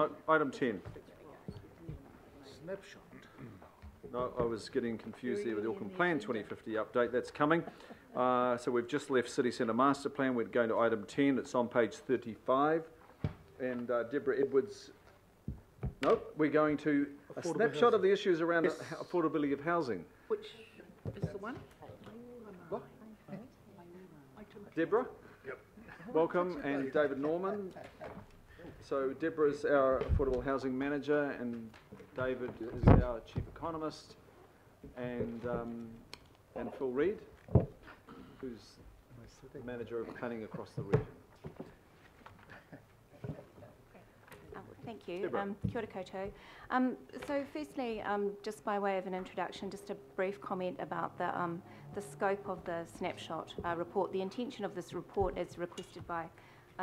No, item 10. Snapshot. No, I was getting confused there with the Auckland Plan 2050 update. That's coming. So we've just left City Centre Master Plan. We're going to item 10. It's on page 35. And Deborah Edwards. Nope, we're going to a snapshot of the issues around affordability of housing. Which is the one? What? Deborah? Yep. Welcome, and David Norman. So Deborah is our affordable housing manager, and David is our chief economist, and Phil Reid, who's manager of planning across the region. Thank you. Kia ora koutou. So firstly, just by way of an introduction, just a brief comment about the scope of the snapshot report. The intention of this report, as requested by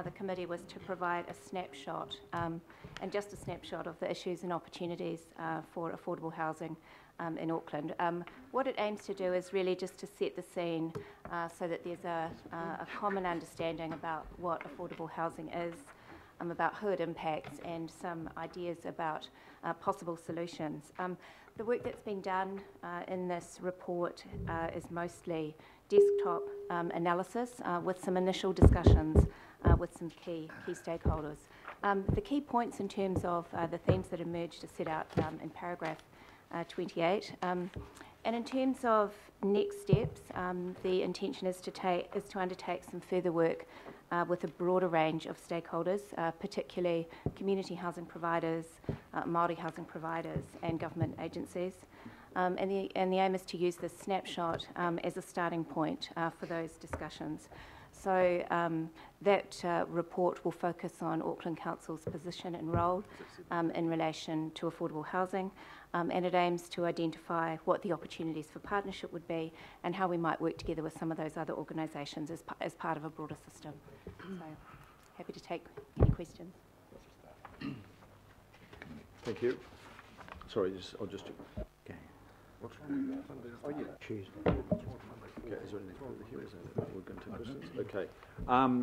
the committee, was to provide a snapshot, and just a snapshot of the issues and opportunities for affordable housing in Auckland. What it aims to do is really just to set the scene so that there's a common understanding about what affordable housing is, about who it impacts, and some ideas about possible solutions. The work that's been done in this report is mostly desktop analysis with some initial discussions with some key stakeholders. The key points in terms of the themes that emerged are set out in paragraph 28. And in terms of next steps, the intention is to undertake some further work with a broader range of stakeholders, particularly community housing providers, Māori housing providers, and government agencies. And the aim is to use this snapshot as a starting point for those discussions. So that report will focus on Auckland Council's position and role in relation to affordable housing, and it aims to identify what the opportunities for partnership would be and how we might work together with some of those other organisations as part of a broader system. So happy to take any questions. Thank you. Sorry, I'll just... Okay. Oh, yeah. Tuesday. Okay, is there anything further here? Is that we're going to questions? Okay.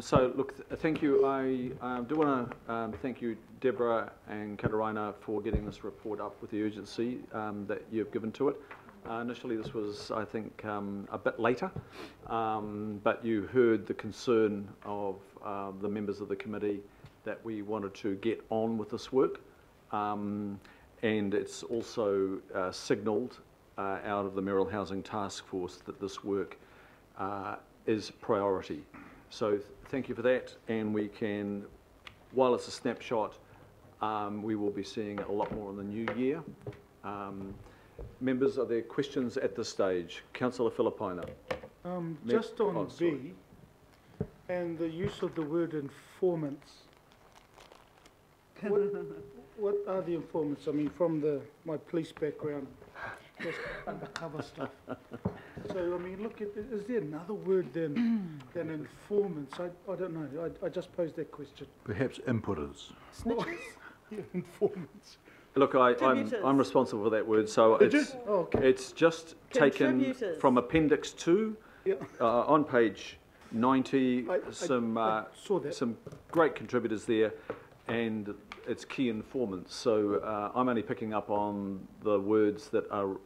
So, look, thank you. I do want to thank you, Deborah and Kataraina, for getting this report up with the urgency that you've given to it. Initially, this was, I think, a bit later, but you heard the concern of the members of the committee that we wanted to get on with this work, and it's also signalled out of the Mayoral Housing Task Force that this work is priority. So thank you for that, and we can, while it's a snapshot, we will be seeing a lot more in the new year. Members, are there questions at this stage? Councillor Filipaina. Just on B, and the use of the word informants. What are the informants? I mean, from my police background, just undercover stuff. So, I mean, look, is there another word than informants? I don't know. I just posed that question. Perhaps inputters. Snitches? Yeah, informants. Look, I'm responsible for that word, so it's just taken from Appendix 2 on page 90. Some great contributors there, and it's key informants. So I'm only picking up on the words that are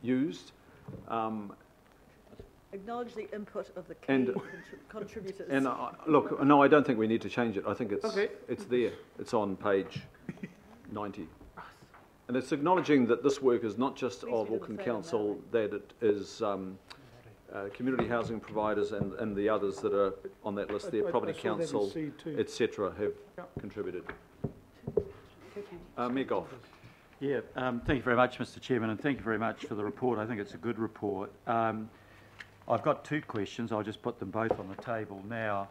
used. Acknowledge the input of the key contributors. And look, no, I don't think we need to change it. I think it's there. It's on page 90. And it's acknowledging that this work is not just of Auckland Council, that it is community housing providers and the others that are on that list there, Property Council, etc., have contributed. Mayor Goff. Yeah, thank you very much, Mr. Chairman, and thank you very much for the report. I think it's a good report. I've got two questions. I'll just put them both on the table now.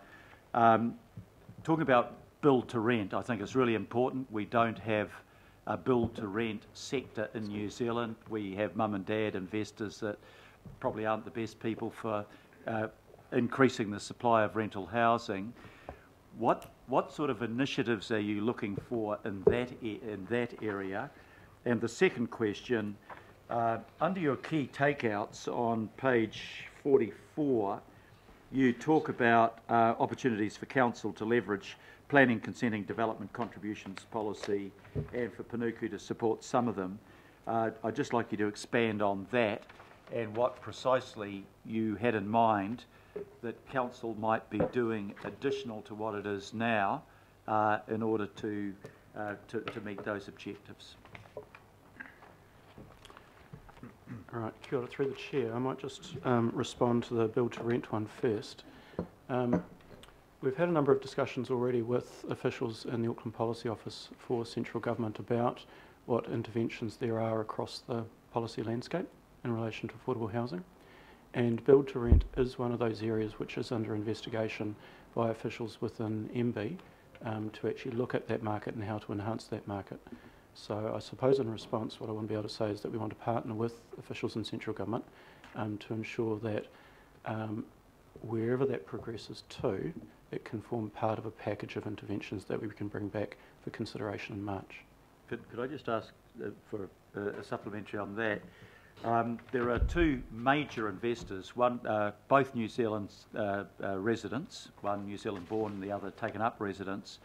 Talking about build to rent, I think it's really important. We don't have a build to rent sector in New Zealand. We have mum and dad investors that probably aren't the best people for increasing the supply of rental housing. What sort of initiatives are you looking for in that area? And the second question, under your key takeouts on page 44, you talk about opportunities for council to leverage planning, consenting, development contributions policy, and for Panuku to support some of them. I'd just like you to expand on that and what precisely you had in mind that council might be doing additional to what it is now in order to meet those objectives. All right, kia ora, through the chair. I might just respond to the build to rent one first. We've had a number of discussions already with officials in the Auckland Policy Office for central government about what interventions there are across the policy landscape in relation to affordable housing. And build to rent is one of those areas which is under investigation by officials within MB to actually look at that market and how to enhance that market. So I suppose in response, what I want to be able to say is that we want to partner with officials in central government to ensure that wherever that progresses to, it can form part of a package of interventions that we can bring back for consideration in March. Could I just ask for a supplementary on that? There are two major investors, one, both New Zealand residents, one New Zealand born and the other taken up residents,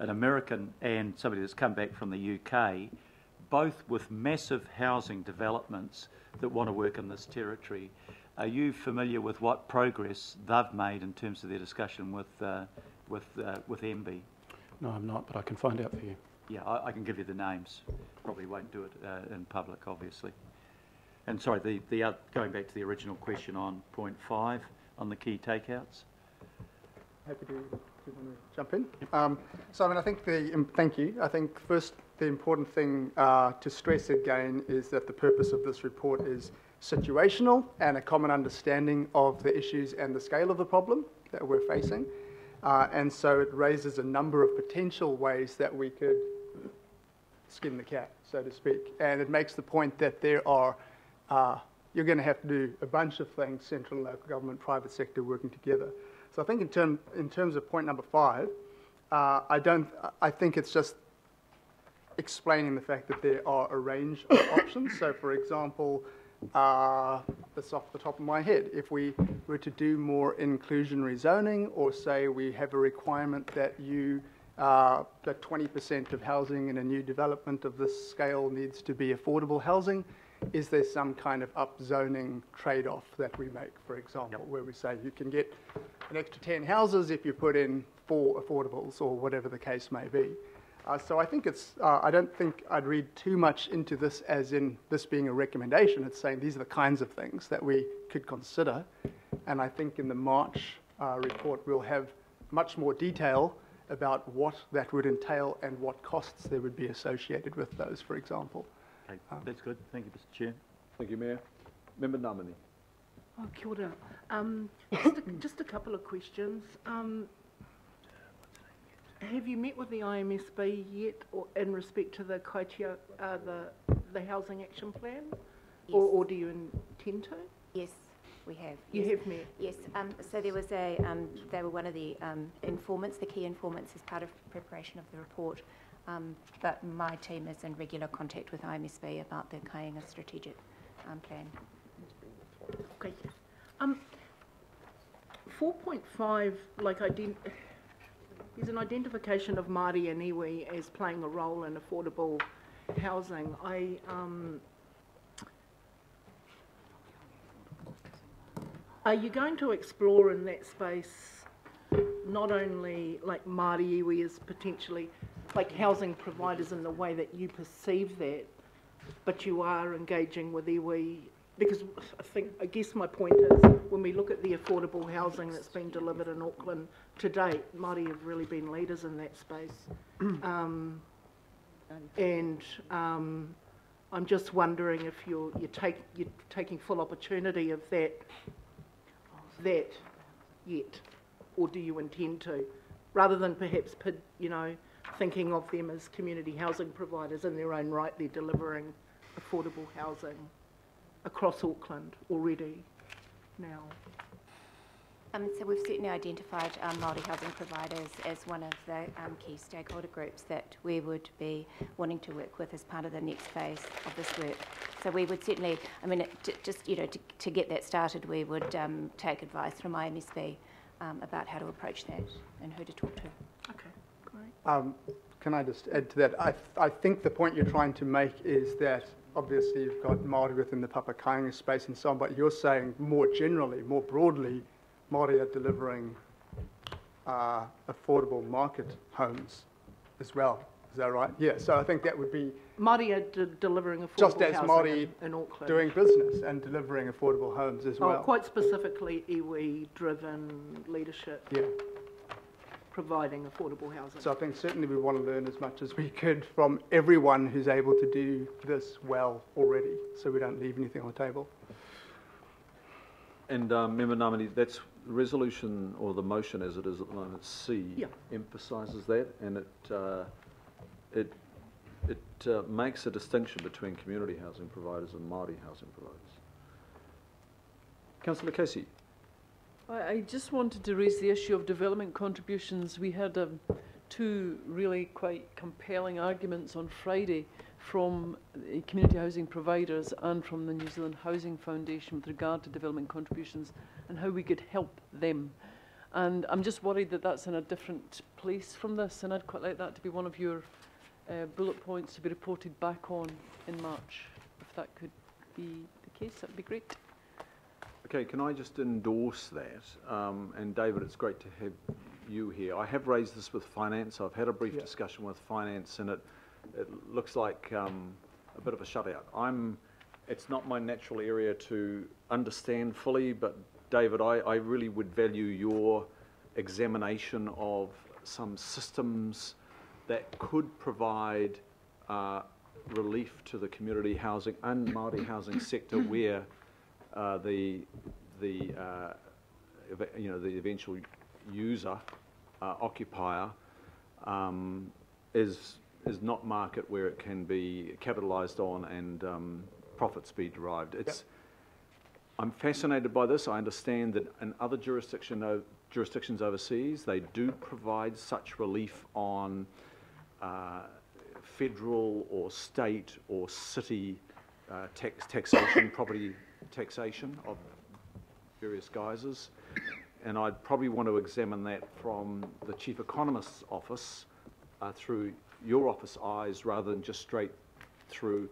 an American and somebody that's come back from the UK, both with massive housing developments that want to work in this territory. Are you familiar with what progress they've made in terms of their discussion with MB? No, I'm not, but I can find out for you. Yeah, I can give you the names. Probably won't do it in public, obviously. And sorry, going back to the original question on point 5 on the key takeouts. Happy to jump in. So I mean, I think thank you. I think first the important thing to stress again is that the purpose of this report is situational and a common understanding of the issues and the scale of the problem that we're facing. And so it raises a number of potential ways that we could skin the cat, so to speak. And it makes the point that there are, you're going to have to do a bunch of things, central and local government, private sector working together. So I think in terms of point number 5, I think it's just explaining the fact that there are a range of options. So for example, that's off the top of my head, if we were to do more inclusionary zoning, or say we have a requirement that that 20% of housing in a new development of this scale needs to be affordable housing, is there some kind of upzoning trade-off that we make, for example, where we say you can get an extra 10 houses if you put in 4 affordables, or whatever the case may be. So I think it's, I don't think I'd read too much into this as in this being a recommendation. It's saying these are the kinds of things that we could consider. And I think in the March report, we'll have much more detail about what that would entail and what costs there would be associated with those, for example. Okay, that's good. Thank you, Mr. Chair. Thank you, Mayor. Member Namani. Oh, kia ora. Just a couple of questions. Have you met with the IMSB yet, or in respect to the the housing action plan, Yes. or do you intend to? Yes, we have. You yes. have met. Yes. So there was they were one of the informants, the key informants, as part of preparation of the report. But my team is in regular contact with IMSB about the Kāinga strategic plan. Okay. 4.5, like there's an identification of Māori and iwi as playing a role in affordable housing. Are you going to explore in that space not only like Māori iwi as potentially like housing providers in the way that you perceive that, but you are engaging with iwi? Because I guess my point is, when we look at the affordable housing that's been delivered in Auckland to date, Māori have really been leaders in that space. I'm just wondering if you're taking full opportunity of that yet, or do you intend to, rather than perhaps thinking of them as community housing providers in their own right? They're delivering affordable housing across Auckland already now. So we've certainly identified Māori housing providers as one of the key stakeholder groups that we would be wanting to work with as part of the next phase of this work. So we would certainly, to get that started, we would take advice from IMSB about how to approach that and who to talk to. Okay, Can I just add to that? I think the point you're trying to make is that obviously you've got Māori within the Papakāinga space and so on, but you're saying more generally, more broadly, Māori are delivering affordable market homes as well. Is that right? Yeah, so I think that would be Māori are delivering affordable just as housing Māori in Auckland. doing business and delivering affordable homes as well. Quite specifically, iwi-driven leadership. Yeah. Providing affordable housing. So I think certainly we want to learn as much as we could from everyone who's able to do this well already, so we don't leave anything on the table. And Member Ngamani, that's the resolution or the motion as it is at the moment, C, emphasises that, and it makes a distinction between community housing providers and Māori housing providers. Councillor Casey. I just wanted to raise the issue of development contributions. We had two really quite compelling arguments on Friday from community housing providers and from the New Zealand Housing Foundation with regard to development contributions and how we could help them. And I'm just worried that that's in a different place from this, and I'd quite like that to be one of your bullet points to be reported back on in March. If that could be the case, that would be great. Okay, can I just endorse that? And David, it's great to have you here. I have raised this with finance. I've had a brief discussion with finance, and it looks like a bit of a shutout. It's not my natural area to understand fully, but David, I really would value your examination of some systems that could provide relief to the community housing and Māori housing sector where the eventual user, occupier, is not market where it can be capitalised on and profits be derived. I'm fascinated by this. I understand that in other jurisdictions overseas, they do provide such relief on federal or state or city taxation, property taxation of various guises, and I'd probably want to examine that from the Chief Economist's office through your office eyes rather than just straight through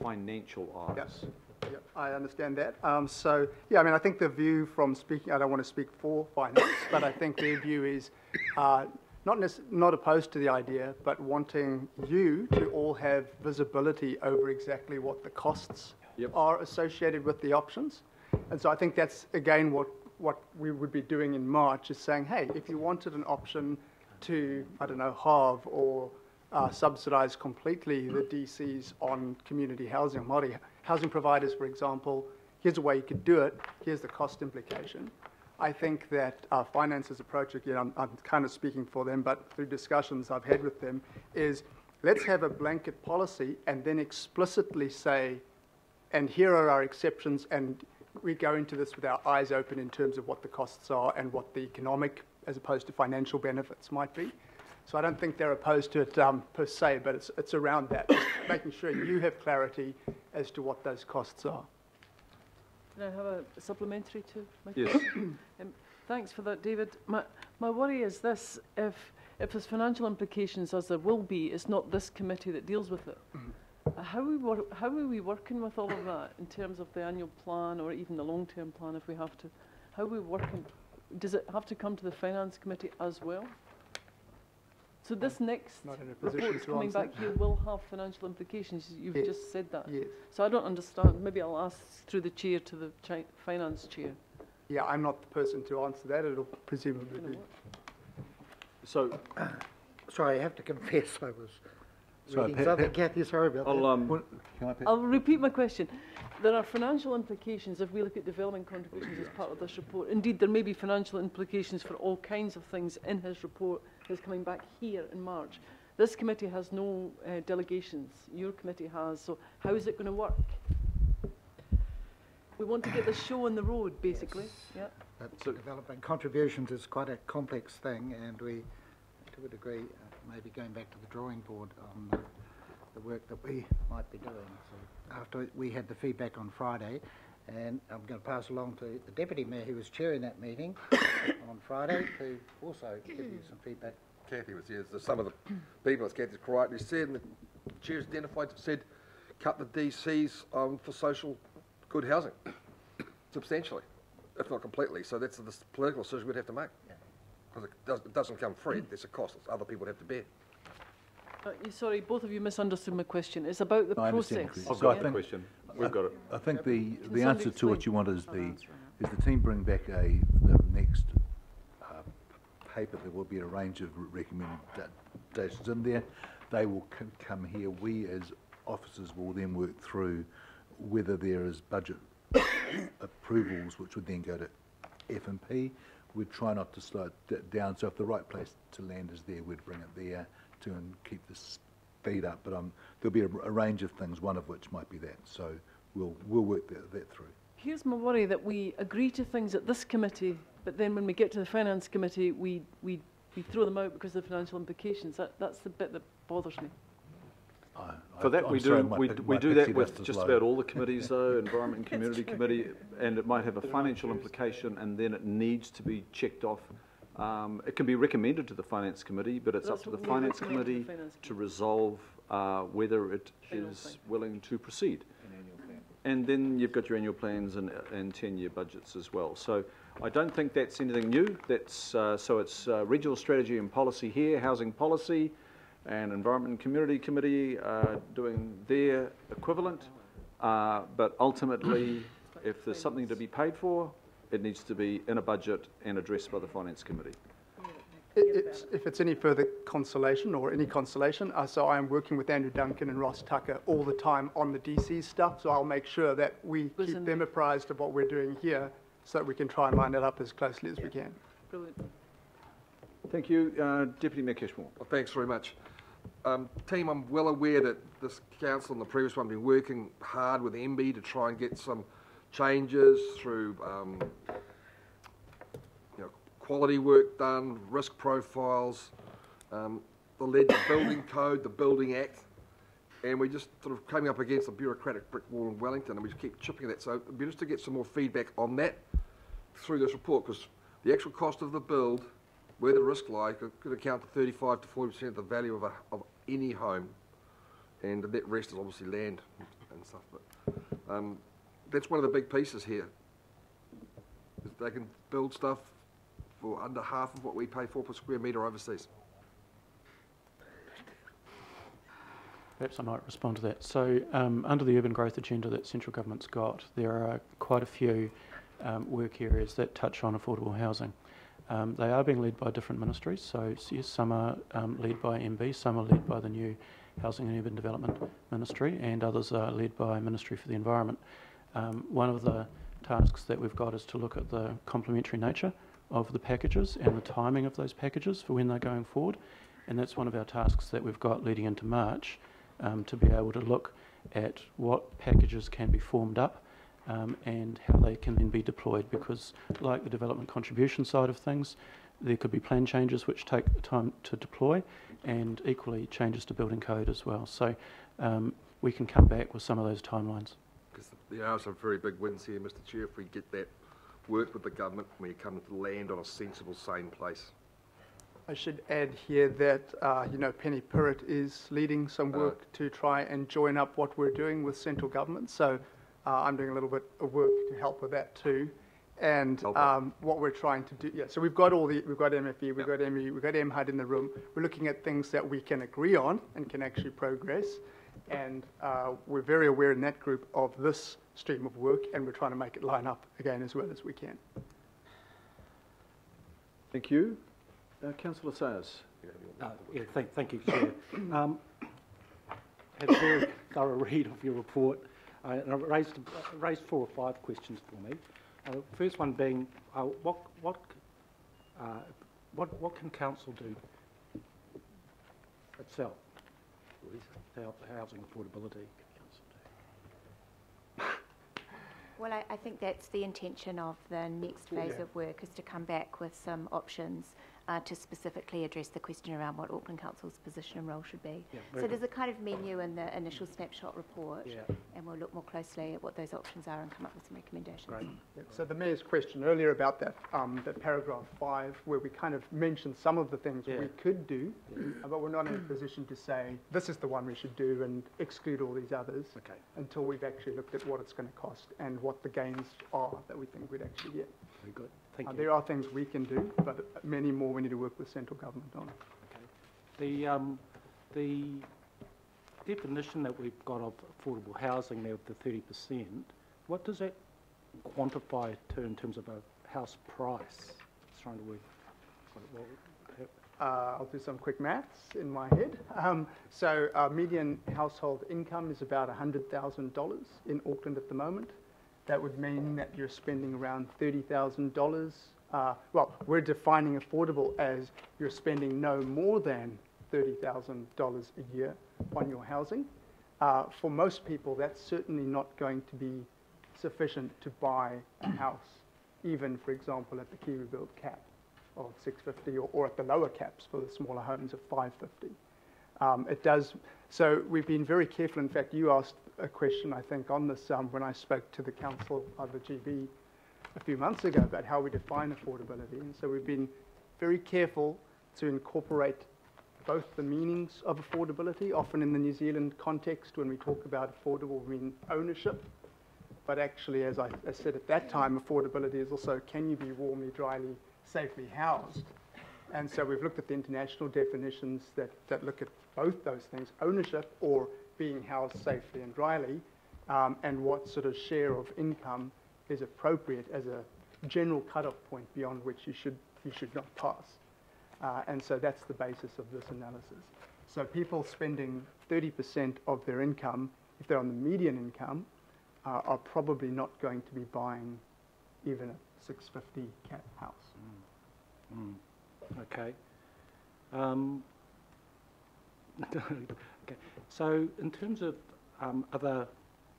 financial eyes. Yes. Yep, I understand that. So, yeah, I mean, I think the view from speaking, I don't want to speak for finance, but I think their view is not opposed to the idea, but wanting you to all have visibility over exactly what the costs are associated with the options. And so I think that's, again, what we would be doing in March is saying, hey, if you wanted an option to, I don't know, halve or subsidise completely the DCs on community housing, Māori housing providers, for example, here's a way you could do it, here's the cost implication. I think that finance's approach, again, I'm kind of speaking for them, but through discussions I've had with them, is let's have a blanket policy and then explicitly say, and here are our exceptions, and we go into this with our eyes open in terms of what the costs are and what the economic as opposed to financial benefits might be. So I don't think they're opposed to it per se, but it's around that, making sure you have clarity as to what those costs are. Can I have a supplementary to my Yes. question? Thanks for that, David. My worry is this: if there's financial implications, as there will be, it's not this committee that deals with it. How are we working with all of that in terms of the annual plan or even the long-term plan if we have to? How are we working? Does it have to come to the Finance Committee as well? So this next report coming back here will have financial implications. You've just said that. Yes. So I don't understand. Maybe I'll ask through the chair to the finance chair. Yeah, I'm not the person to answer that. It'll presumably be. So, sorry, I have to confess I was reading something. Kathy, sorry about that. I'll repeat my question. There are financial implications if we look at development contributions as part of this report. Indeed, there may be financial implications for all kinds of things in his report that's coming back here in March. This committee has no delegations. Your committee has. So how is it going to work? We want to get the show on the road, basically. Yes. Yeah. So development contributions is quite a complex thing, and we, to a degree, maybe going back to the drawing board on the work that we might be doing. So after we had the feedback on Friday, and I'm going to pass along to the Deputy Mayor who was chairing that meeting on Friday to also give you some feedback Kathy was here, some of the people, as Kathy's rightly said, and the Chair's identified, said, cut the DCs for social good housing substantially, if not completely. So that's the political decision we'd have to make. Because it doesn't come free, there's a cost that other people have to bear. Sorry, both of you misunderstood my question. It's about the process. I've got the question. We've got it. I think the answer to what you want is the team bring back the next paper. There will be a range of recommendations in there. They will come here. We as officers will then work through whether there is budget approvals, which would then go to F&P. We'd try not to slow it down. So if the right place to land is there, we'd bring it there to and keep the speed up. But there'll be a range of things, one of which might be that. So we'll work that through. Here's my worry, that we agree to things at this committee, but then when we get to the Finance Committee, we throw them out because of the financial implications. That's the bit that bothers me. For that, we do that with just about all the committees, though, Environment and Community Committee, and it might have a financial implication, and then it needs to be checked off. It can be recommended to the Finance Committee, but it's up to the Finance Committee to resolve whether it is willing to proceed. And then you've got your annual plans and 10-year budgets as well. So I don't think that's anything new. That's so it's regional strategy and policy here, housing policy, and Environment and Community Committee doing their equivalent. But ultimately, if there's something to be paid for, it needs to be in a budget and addressed by the Finance Committee. If it's any further consolation or any consolation, so I am working with Andrew Duncan and Ross Tucker all the time on the DC stuff, so I'll make sure that we keep them apprised of what we're doing here so that we can try and line it up as closely as we can. Brilliant. Thank you. Deputy Mayor Cashmore. Well, thanks very much. Team, I'm well aware that this council and the previous one have been working hard with MB to try and get some changes through quality work done, risk profiles, the alleged building code, the Building Act, and we just sort of came up against a bureaucratic brick wall in Wellington, and we just keep chipping at that. So it'd be just to get some more feedback on that through this report, because the actual cost of the build, where the risk lies, could account to 35 to 40% of the value of any home, and that rest is obviously land and stuff. But that's one of the big pieces here. Is they can build stuff for under half of what we pay for per square metre overseas. Perhaps I might respond to that. So under the urban growth agenda that central government's got, there are quite a few work areas that touch on affordable housing. They are being led by different ministries, so yes, some are led by MB, some are led by the new Housing and Urban Development Ministry, and others are led by Ministry for the Environment. One of the tasks that we've got is to look at the complementary nature of the packages and the timing of those packages for when they're going forward, and that's one of our tasks that we've got leading into March, to be able to look at what packages can be formed up and how they can then be deployed, because like the development contribution side of things, there could be plan changes which take time to deploy, and equally changes to building code as well. So we can come back with some of those timelines. Because there are some very big wins here, Mr Chair, if we get that work with the government when you come to land on a sensible, sane place. I should add here that, Penny Pirrett is leading some work to try and join up what we're doing with central government. So I'm doing a little bit of work to help with that too. And what we're trying to do, so we've got we've got MFE, we've got ME, we've got MHUD in the room. We're looking at things that we can agree on and can actually progress. And we're very aware in that group of this stream of work, and we're trying to make it line up again as well as we can. Thank you. Councillor Sayers. Thank you, Chair. Had a very thorough read of your report. And I raised 4 or 5 questions for me. First one being, what can council do itself to help the housing affordability? Well, I think that's the intention of the next phase of work, is to come back with some options to specifically address the question around what Auckland Council's position and role should be. Yeah, So there's a kind of menu in the initial snapshot report, Yeah. and we'll look more closely at what those options are and come up with some recommendations. Great. Yeah, so the Mayor's question earlier about that, that paragraph 5, where we kind of mentioned some of the things Yeah. we could do, but we're not in a position to say, this is the one we should do and exclude all these others Okay. until we've actually looked at what it's going to cost and what the gains are that we think we'd actually get. Very good. Thank you. There are things we can do, but many more we need to work with central government on. The definition that we've got of affordable housing there of the 30%, what does that quantify to in terms of a house price? It's trying to work. I'll do some quick maths in my head. So median household income is about $100,000 in Auckland at the moment. That would mean that you're spending around $30,000. Well, we're defining affordable as you're spending no more than $30,000 a year on your housing. For most people, that's certainly not going to be sufficient to buy a house, even, for example, at the Kiwi Build cap of $650 or at the lower caps for the smaller homes of $550. It does. So we've been very careful. In fact, you asked a question, I think, on this when I spoke to the council of the GB a few months ago about how we define affordability. And so we've been very careful to incorporate both the meanings of affordability. Often in the New Zealand context, when we talk about affordable, we mean ownership. But actually, as I said at that time, affordability is also, can you be warmly, dryly, safely housed? And so we've looked at the international definitions that look at both those things, ownership or being housed safely and dryly, and what sort of share of income is appropriate as a general cut-off point beyond which you should not pass. And so that's the basis of this analysis. So people spending 30% of their income, if they're on the median income, are probably not going to be buying even a 650 cap house. Okay. Okay. So in terms of other,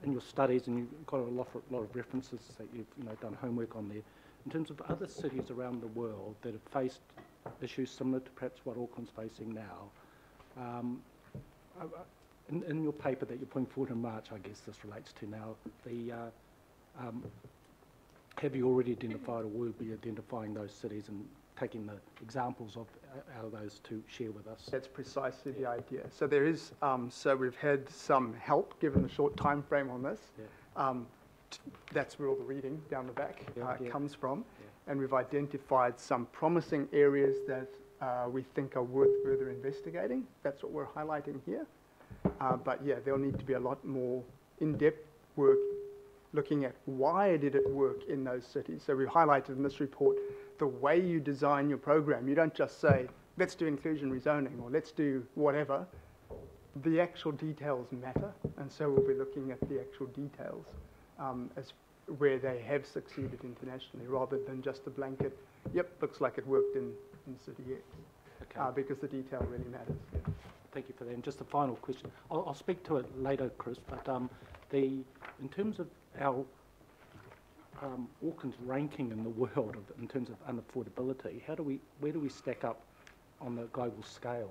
in your studies, and you've got a lot of references that you've done homework on there, in terms of other cities around the world that have faced issues similar to perhaps what Auckland's facing now, in your paper that you're putting forward in March, I guess this relates to now, have you already identified or will be identifying those cities and taking the examples of out of those to share with us? That's precisely the idea. So there is, so we've had some help given the short time frame on this. Yeah. That's where all the reading down the back comes from. Yeah. And we've identified some promising areas that we think are worth further investigating. That's what we're highlighting here. But yeah, there'll need to be a lot more in-depth work looking at why did it work in those cities. So we've highlighted in this report the way you design your program. You don't just say, let's do inclusionary zoning or let's do whatever. The actual details matter, and so we'll be looking at the actual details as where they have succeeded internationally rather than just a blanket, yep, looks like it worked in City X, Okay. because the detail really matters. Yeah. Thank you for that. And just a final question. I'll speak to it later, Chris, but in terms of our Auckland's ranking in the world in terms of unaffordability, where do we stack up on the global scale?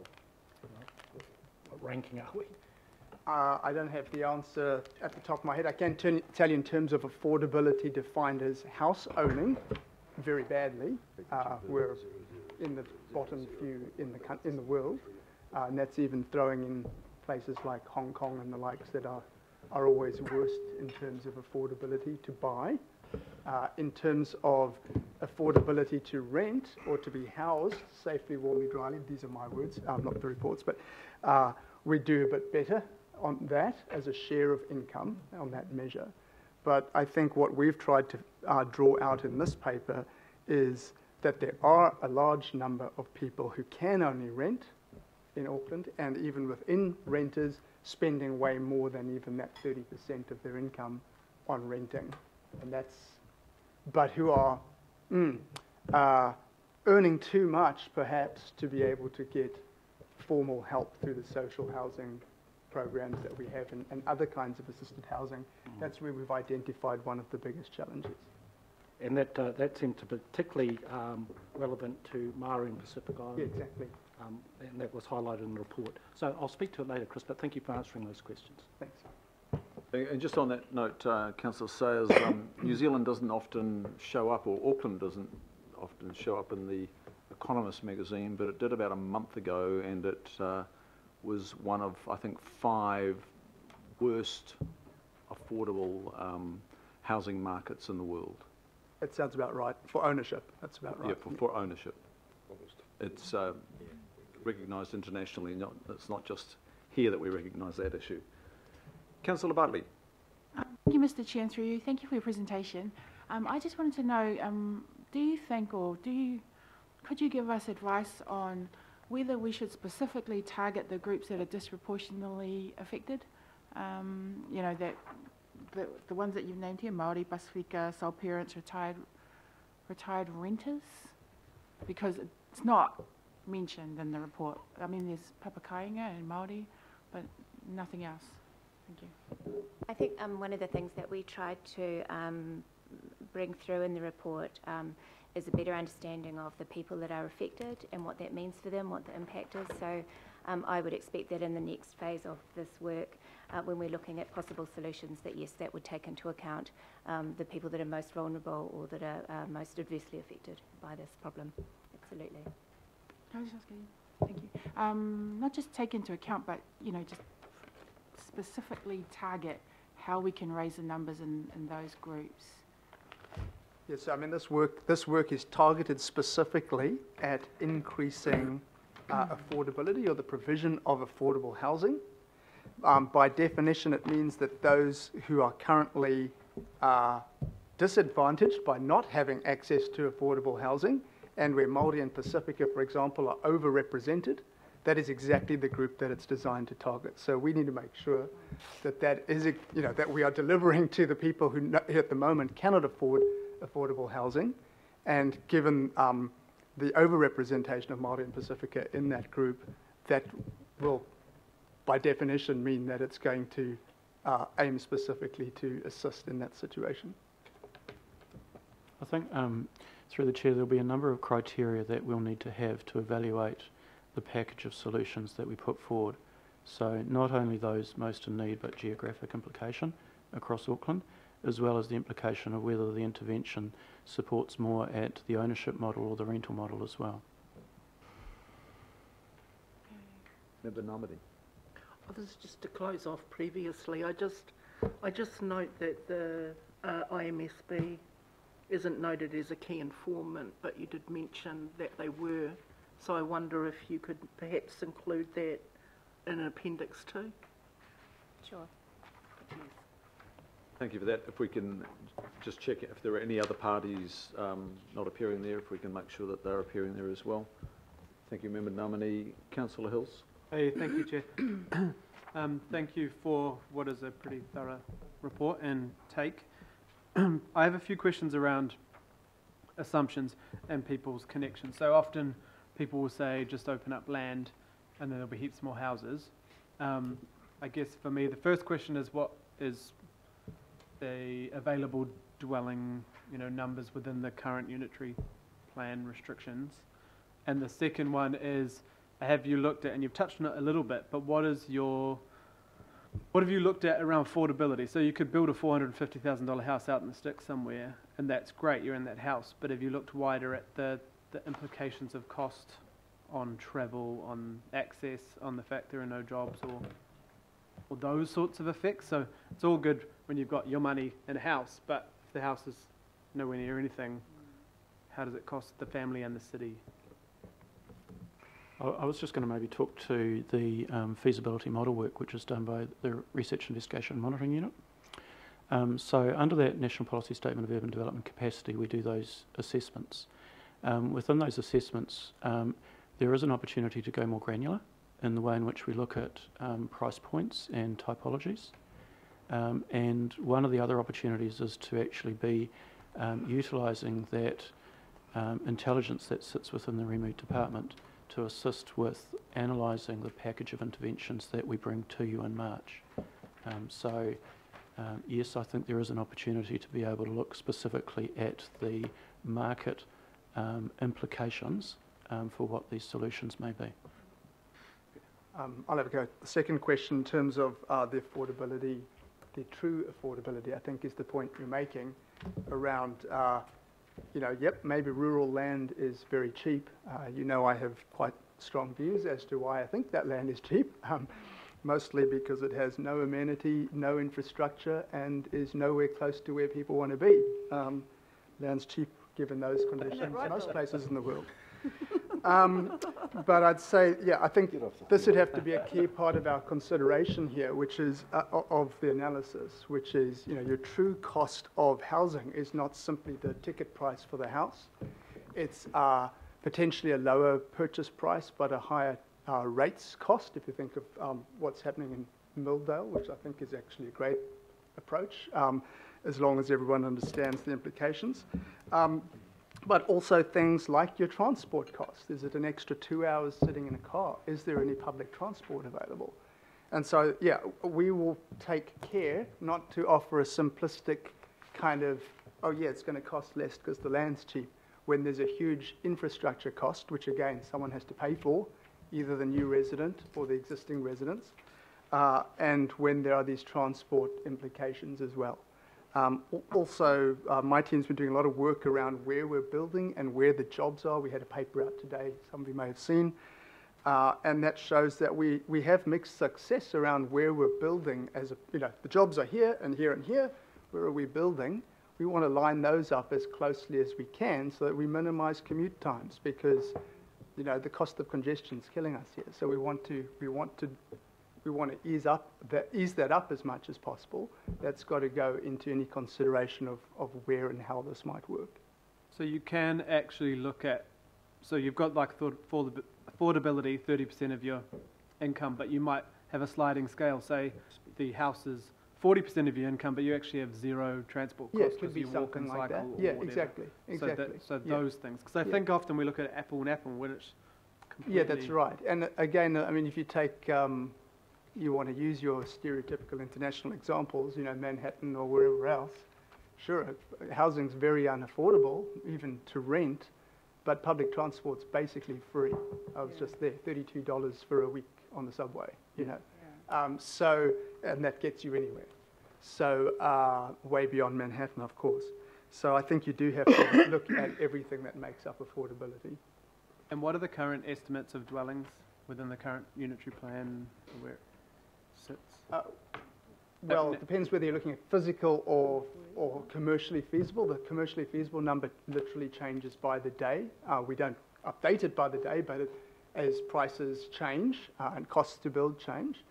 What ranking are we? I don't have the answer at the top of my head. I can tell you in terms of affordability defined as house owning, very badly. We're in the bottom few in the world, and that's even throwing in places like Hong Kong and the likes that are always worst in terms of affordability to buy. In terms of affordability to rent or to be housed safely, warmly, dryly, these are my words, not the reports, but we do a bit better on that as a share of income on that measure. But I think what we've tried to draw out in this paper is that there are a large number of people who can only rent in Auckland, and even within renters, spending way more than even that 30% of their income on renting. And but who are earning too much, perhaps, to be able to get formal help through the social housing programs that we have and other kinds of assisted housing. That's where we've identified one of the biggest challenges. And that seemed to be particularly relevant to Maori and Pacific Islands. Yeah, exactly. And that was highlighted in the report. So I'll speak to it later, Chris, but thank you for answering those questions. Thanks. And just on that note, Councillor Sayers, New Zealand doesn't often show up, or Auckland doesn't often show up in the Economist magazine, but it did about a month ago, and it was one of, I think, 5 worst affordable housing markets in the world. That sounds about right. For ownership, that's about right. Yeah, for ownership. It's recognised internationally. It's not just here that we recognise that issue. Councillor Bartley. Thank you, Mr. Chair, and through you. Thank you for your presentation. I just wanted to know, do you think, or could you give us advice on whether we should specifically target the groups that are disproportionately affected? You know, that the ones that you've named here, Māori, Pasifika, sole parents, retired renters, because it's not mentioned in the report. I mean, there's Papakainga and Māori, but nothing else. Thank you. I think one of the things that we tried to bring through in the report is a better understanding of the people that are affected and what that means for them, what the impact is. So I would expect that in the next phase of this work, when we're looking at possible solutions, that yes, that would take into account the people that are most vulnerable or that are most adversely affected by this problem. Absolutely. I was just asking, thank you. Not just take into account, but you know, just specifically target how we can raise the numbers in those groups. Yes, I mean, this work is targeted specifically at increasing affordability, or the provision of affordable housing. By definition, it means that those who are currently disadvantaged by not having access to affordable housing, and where Māori and Pasifika, for example, are overrepresented, that is exactly the group that it's designed to target. So we need to make sure that that we are delivering to the people who at the moment cannot afford affordable housing, and given the overrepresentation of Māori and Pasifika in that group, that will, by definition, mean that it's going to aim specifically to assist in that situation. I think through the Chair, there'll be a number of criteria that we'll need to have to evaluate the package of solutions that we put forward. So not only those most in need, but geographic implication across Auckland, as well as the implication of whether the intervention supports more at the ownership model or the rental model as well. Member Namadi. Oh, this is just to close off previously. I just note that the IMSB isn't noted as a key informant, but you did mention that they were. So I wonder if you could perhaps include that in Appendix 2. Sure. Thank you for that. If we can just check if there are any other parties not appearing there, if we can make sure that they're appearing there as well. Thank you, Member Nominee. Councillor Hills. Hey, thank you, Chair. Thank you for what is a pretty thorough report and take. I have a few questions around assumptions and people's connections. So often people will say just open up land and then there'll be heaps more houses. I guess for me the first question is, what is the available dwelling numbers within the current unitary plan restrictions? And the second one is, have you looked at, and you've touched on it a little bit, but what have you looked at around affordability? So you could build a $450,000 house out in the sticks somewhere, and that's great, you're in that house, but have you looked wider at the implications of cost on travel, on access, on the fact there are no jobs, or those sorts of effects? So it's all good when you've got your money in a house, but if the house is nowhere near anything, how does it cost the family and the city? I was just going to maybe talk to the feasibility model work, which is done by the Research Investigation Monitoring Unit. So under that National Policy Statement of Urban Development Capacity, we do those assessments. Within those assessments, there is an opportunity to go more granular in the way in which we look at price points and typologies. And one of the other opportunities is to actually be utilising that intelligence that sits within the REMOVE department to assist with analysing the package of interventions that we bring to you in March. So yes, I think there is an opportunity to be able to look specifically at the market implications for what these solutions may be. I'll have a go. The second question, in terms of the affordability, the true affordability, I think is the point you're making around, yep, maybe rural land is very cheap. I have quite strong views as to why I think that land is cheap, mostly because it has no amenity, no infrastructure, and is nowhere close to where people want to be. Land's cheap given those conditions in most places in the world. But I'd say, I think this would have to be a key part of our consideration here, which is of the analysis, which is, your true cost of housing is not simply the ticket price for the house. It's potentially a lower purchase price, but a higher rates cost, if you think of what's happening in Milldale, which I think is actually a great approach, as long as everyone understands the implications. But also things like your transport cost. Is it an extra 2 hours sitting in a car? Is there any public transport available? And so, we will take care not to offer a simplistic kind of, it's going to cost less because the land's cheap, when there's a huge infrastructure cost, which again, someone has to pay for, either the new resident or the existing residents, and when there are these transport implications as well. Also, my team's been doing a lot of work around where we're building and where the jobs are. We had a paper out today, some of you may have seen, and that shows that we have mixed success around where we're building. The jobs are here and here and here. Where are we building? We want to line those up as closely as we can so that we minimize commute times, because the cost of congestion is killing us here. So we want to ease that up as much as possible. That's got to go into any consideration of where and how this might work. So you can actually look at, so you've got like affordability, 30% of your income, but you might have a sliding scale. Say the house is 40% of your income, but you actually have zero transport costs. Yeah, it could be something like that. Yeah, exactly. So those things. Because I think often we look at apple and apple, when it's completely... Yeah, that's right. And again, if you take... you want to use your stereotypical international examples, Manhattan or wherever else, sure, housing's very unaffordable, even to rent, but public transport's basically free. I was just there, $32 for a week on the subway, and that gets you anywhere. So way beyond Manhattan, of course. So I think you do have to look at everything that makes up affordability. And what are the current estimates of dwellings within the current unitary plan where it sits? Well, it depends whether you're looking at physical or commercially feasible. The commercially feasible number literally changes by the day. We don't update it by the day, but as prices change and costs to build change.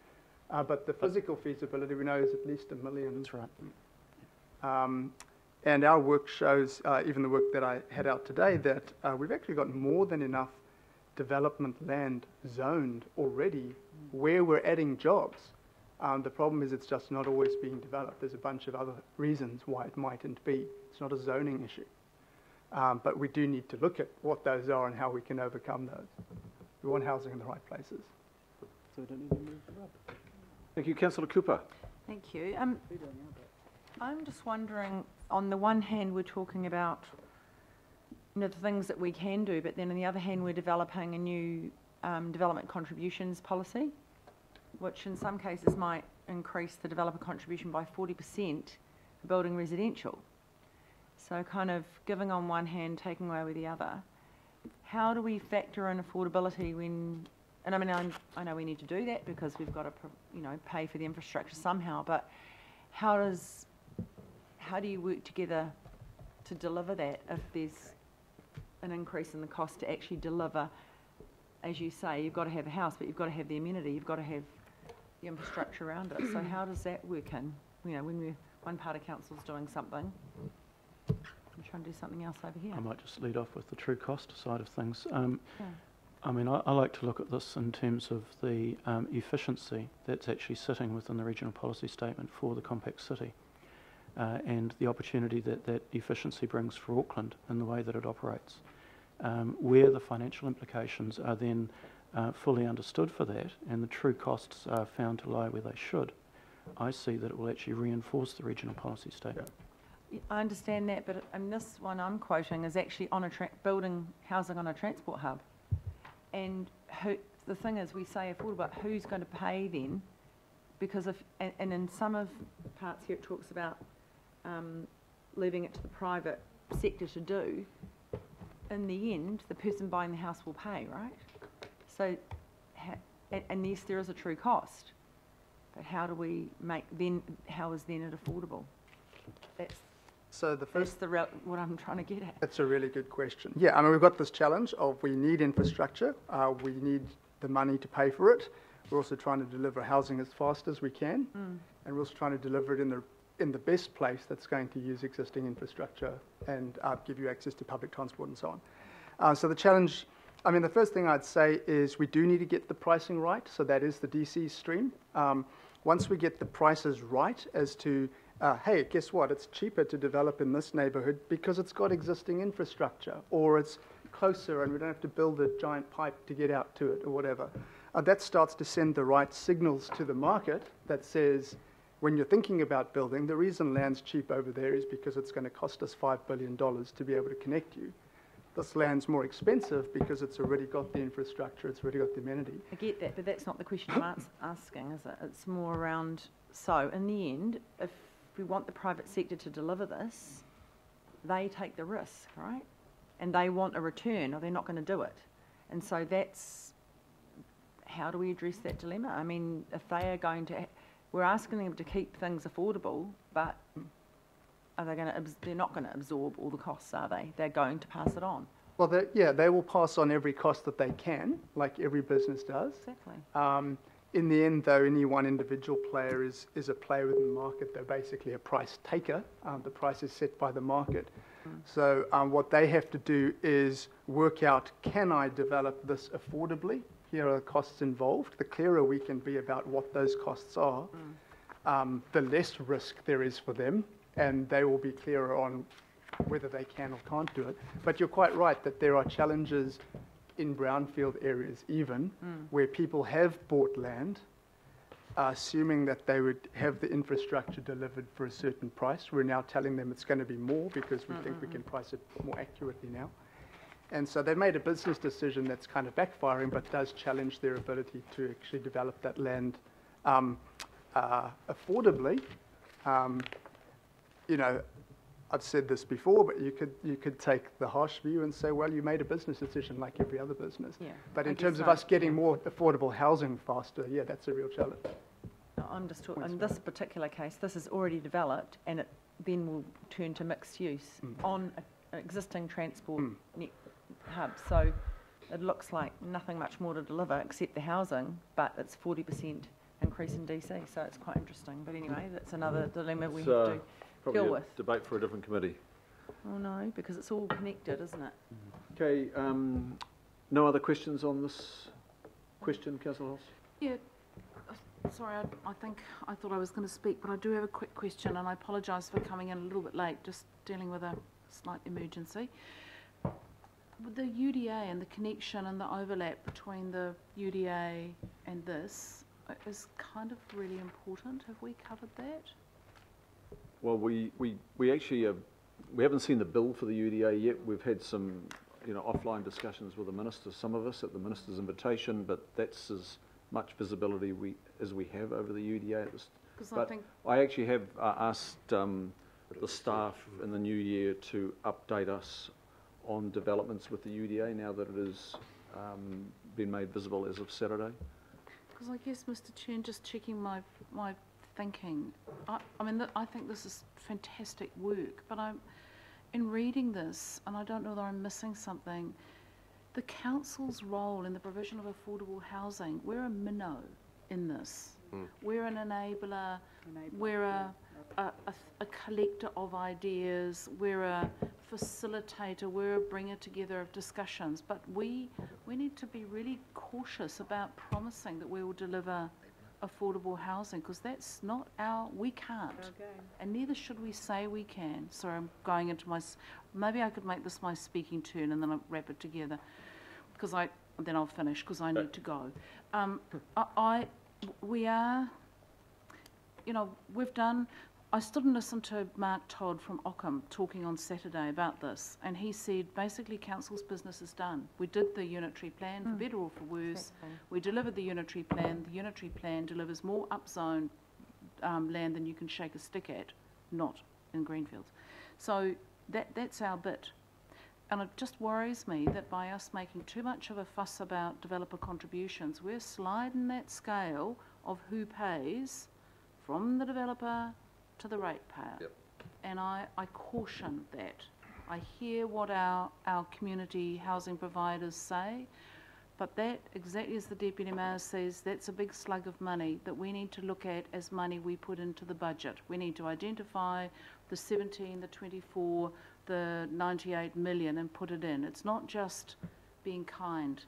But the physical feasibility we know is at least 1 million. That's right. And our work shows, even the work that I had out today, that we've actually got more than enough development land zoned already where we're adding jobs. The problem is it's just not always being developed. There's a bunch of other reasons why it mightn't be. It's not a zoning issue. But we do need to look at what those are and how we can overcome those. We want housing in the right places. So we don't need to move it up. Thank you. Councillor Cooper. Thank you. I'm just wondering, on the one hand, we're talking about the things that we can do, but then on the other hand, we're developing a new development contributions policy, which in some cases might increase the developer contribution by 40% for building residential. So kind of giving on one hand, taking away with the other. How do we factor in affordability when, and I know we need to do that because we've got to, pay for the infrastructure somehow, but how do you work together to deliver that if there's an increase in the cost to actually deliver? As you say, you've got to have a house, but you've got to have the amenity, you've got to have the infrastructure around it. So how does that work in? When one part of council's doing something, I'm trying to do something else over here. I might just lead off with the true cost side of things. I like to look at this in terms of the efficiency that's actually sitting within the regional policy statement for the compact city, and the opportunity that efficiency brings for Auckland in the way that it operates. Where the financial implications are then fully understood for that and the true costs are found to lie where they should, I see that it will actually reinforce the regional policy statement. I understand that, but this one I'm quoting is actually on a building housing on a transport hub. And the thing is, we say affordable, but who's going to pay then? Because and in some of parts here it talks about leaving it to the private sector to do. In the end, the person buying the house will pay, right? So, and yes, there is a true cost, but how do we make then? How is then it affordable? That's what I'm trying to get at. That's a really good question. Yeah, I mean, we've got this challenge of we need infrastructure, we need the money to pay for it. We're also trying to deliver housing as fast as we can, and we're also trying to deliver it in the best place that's going to use existing infrastructure and give you access to public transport and so on. So the challenge, I mean, the first thing I'd say is we do need to get the pricing right, so that is the DC stream. Once we get the prices right as to hey, guess what? It's cheaper to develop in this neighbourhood because it's got existing infrastructure, or it's closer and we don't have to build a giant pipe to get out to it, or whatever. That starts to send the right signals to the market that says, when you're thinking about building, the reason land's cheap over there is because it's going to cost us $5 billion to be able to connect you. This land's more expensive because it's already got the infrastructure, it's already got the amenity. I get that, but that's not the question I'm asking, is it? It's more around, so in the end, if we want the private sector to deliver this, they take the risk, right? And they want a return, or they're not going to do it. And so that's, how do we address that dilemma? I mean, if they are going to, we're asking them to keep things affordable, but are they going to, they're not going to absorb all the costs, are they? They're going to pass it on. Well, they will pass on every cost that they can, like every business does. Exactly. In the end, though, any one individual player is a player within the market. They're basically a price taker. The price is set by the market. So what they have to do is work out, can I develop this affordably? Here are the costs involved. The clearer we can be about what those costs are, the less risk there is for them, and they will be clearer on whether they can or can't do it. But you're quite right that there are challenges in brownfield areas even, where people have bought land, assuming that they would have the infrastructure delivered for a certain price. We're now telling them it's going to be more because we think we can price it more accurately now. And so they've made a business decision that's kind of backfiring, but does challenge their ability to actually develop that land affordably. You know, I've said this before, but you could take the harsh view and say, well, you made a business decision like every other business. Yeah, but in terms of us getting more affordable housing faster, yeah, that's a real challenge. No, I'm just talking, in this particular case, this is already developed, and it then will turn to mixed use on an existing transport hub. So it looks like nothing much more to deliver except the housing, but it's 40% increase in DC, so it's quite interesting. But anyway, that's another dilemma we have to probably deal a with. Debate for a different committee. Oh no, because it's all connected, isn't it? Okay, no other questions on this question, Councillor Hoss? Yeah, sorry, I think I thought I was going to speak, but I do have a quick question, and I apologise for coming in a little bit late, just dealing with a slight emergency. With the UDA and the connection and the overlap between the UDA and this is kind of really important. Have we covered that? Well, we actually we haven't seen the bill for the UDA yet. We've had some, offline discussions with the minister, some of us at the minister's invitation, but that's as much visibility as we have over the UDA at this. But I actually have asked the staff in the new year to update us on developments with the UDA now that it has been made visible as of Saturday. Because I guess, Mr. Chair, just checking my thinking, I think this is fantastic work, but in reading this, and I don't know whether I'm missing something, the council's role in the provision of affordable housing, we're a minnow in this. We're an enabler, we're a collector of ideas, we're a facilitator, we're a bringer together of discussions, but we need to be really cautious about promising that we will deliver affordable housing, because that's not we can't, and neither should we say we can. Sorry, I'm going into maybe I could make this my speaking turn and then I'll wrap it together, because then I'll finish, because I need to go. We are, you know, I stood and listened to Mark Todd from Ockham talking on Saturday about this, and he said basically council's business is done. We did the unitary plan, for better or for worse. We delivered the unitary plan. The unitary plan delivers more upzone land than you can shake a stick at, not in Greenfields. So that's our bit. And it just worries me that by us making too much of a fuss about developer contributions, we're sliding that scale of who pays from the developer to the ratepayer. Yep. And I caution that. I hear what our community housing providers say, but that, exactly as the Deputy Mayor says, that's a big slug of money that we need to look at as money we put into the budget. We need to identify the 17, the 24, the 98 million and put it in. It's not just being kind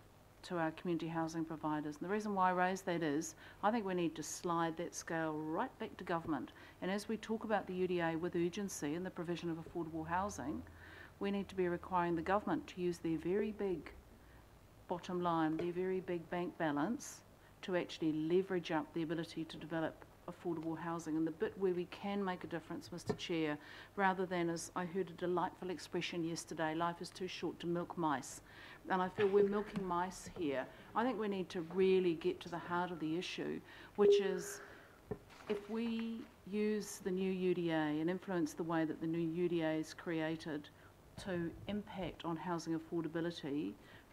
to our community housing providers. And the reason why I raise that is I think we need to slide that scale right back to government. And as we talk about the UDA with urgency and the provision of affordable housing, we need to be requiring the government to use their very big bottom line, their very big bank balance to actually leverage up the ability to develop affordable housing. And the bit where we can make a difference, Mr. Chair, rather than, as I heard a delightful expression yesterday, life is too short to milk mice. And I feel we're milking mice here. I think we need to really get to the heart of the issue, which is if we use the new UDA and influence the way that the new UDA is created to impact on housing affordability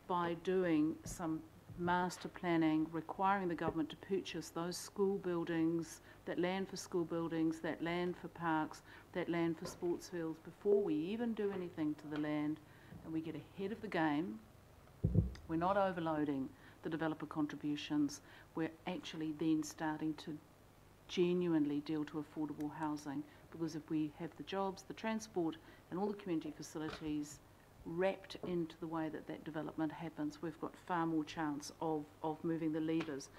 by doing some master planning, requiring the government to purchase those school buildings, that land for school buildings, that land for parks, that land for sports fields, before we even do anything to the land, and we get ahead of the game. We're not overloading the developer contributions. We're actually then starting to genuinely deal to affordable housing, because if we have the jobs, the transport and all the community facilities wrapped into the way that that development happens, we've got far more chance of moving the levers.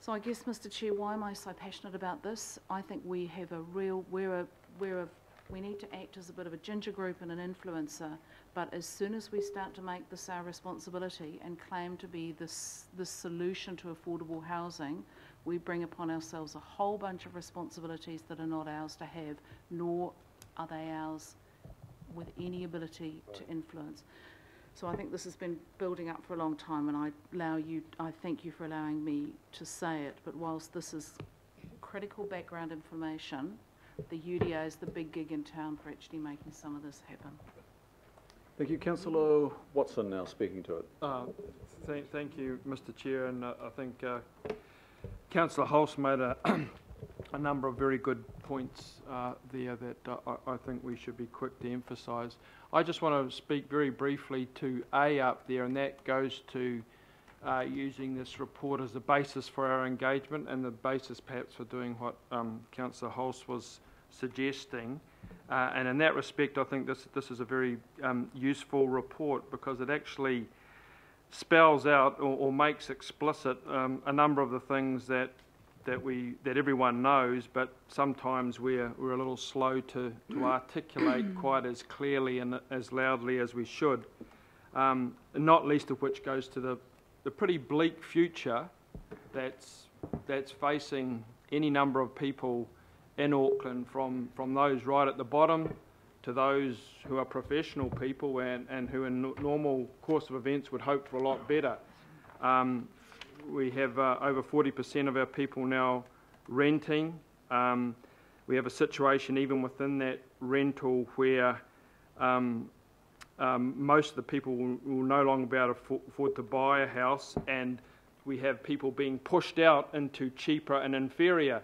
So I guess, Mr. Chair, why am I so passionate about this? I think we have a real, we need to act as a bit of a ginger group and an influencer, but as soon as we start to make this our responsibility and claim to be the solution to affordable housing, we bring upon ourselves a whole bunch of responsibilities that are not ours to have, nor are they ours with any ability to influence. So I think this has been building up for a long time, and I thank you for allowing me to say it, but whilst this is critical background information, the UDA is the big gig in town for actually making some of this happen. Thank you. Councillor Watson now speaking to it. Thank you, Mr. Chair, and I think Councillor Hulse made a number of very good points there that I think we should be quick to emphasise. I just want to speak very briefly to A up there, and that goes to using this report as a basis for our engagement and the basis perhaps for doing what Councillor Hulse was suggesting. And in that respect, I think this is a very useful report, because it actually spells out or makes explicit a number of the things that everyone knows, but sometimes we're a little slow to articulate quite as clearly and as loudly as we should. Not least of which goes to the pretty bleak future that's facing any number of people in Auckland, from those right at the bottom to those who are professional people and who in normal course of events would hope for a lot better. We have over 40% of our people now renting. We have a situation even within that rental where most of the people will no longer be able to afford to buy a house, and we have people being pushed out into cheaper and inferior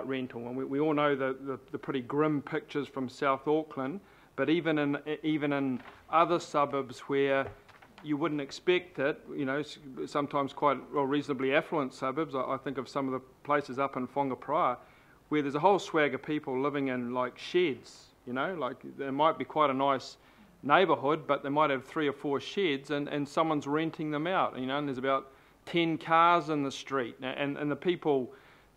rental. And we all know the pretty grim pictures from South Auckland, but even in other suburbs where you wouldn't expect it, you know, sometimes quite reasonably affluent suburbs. I think of some of the places up in Whangapraia where there's a whole swag of people living in like sheds, you know, like there might be quite a nice neighbourhood, but they might have 3 or 4 sheds and someone's renting them out, you know, and there's about 10 cars in the street, and the people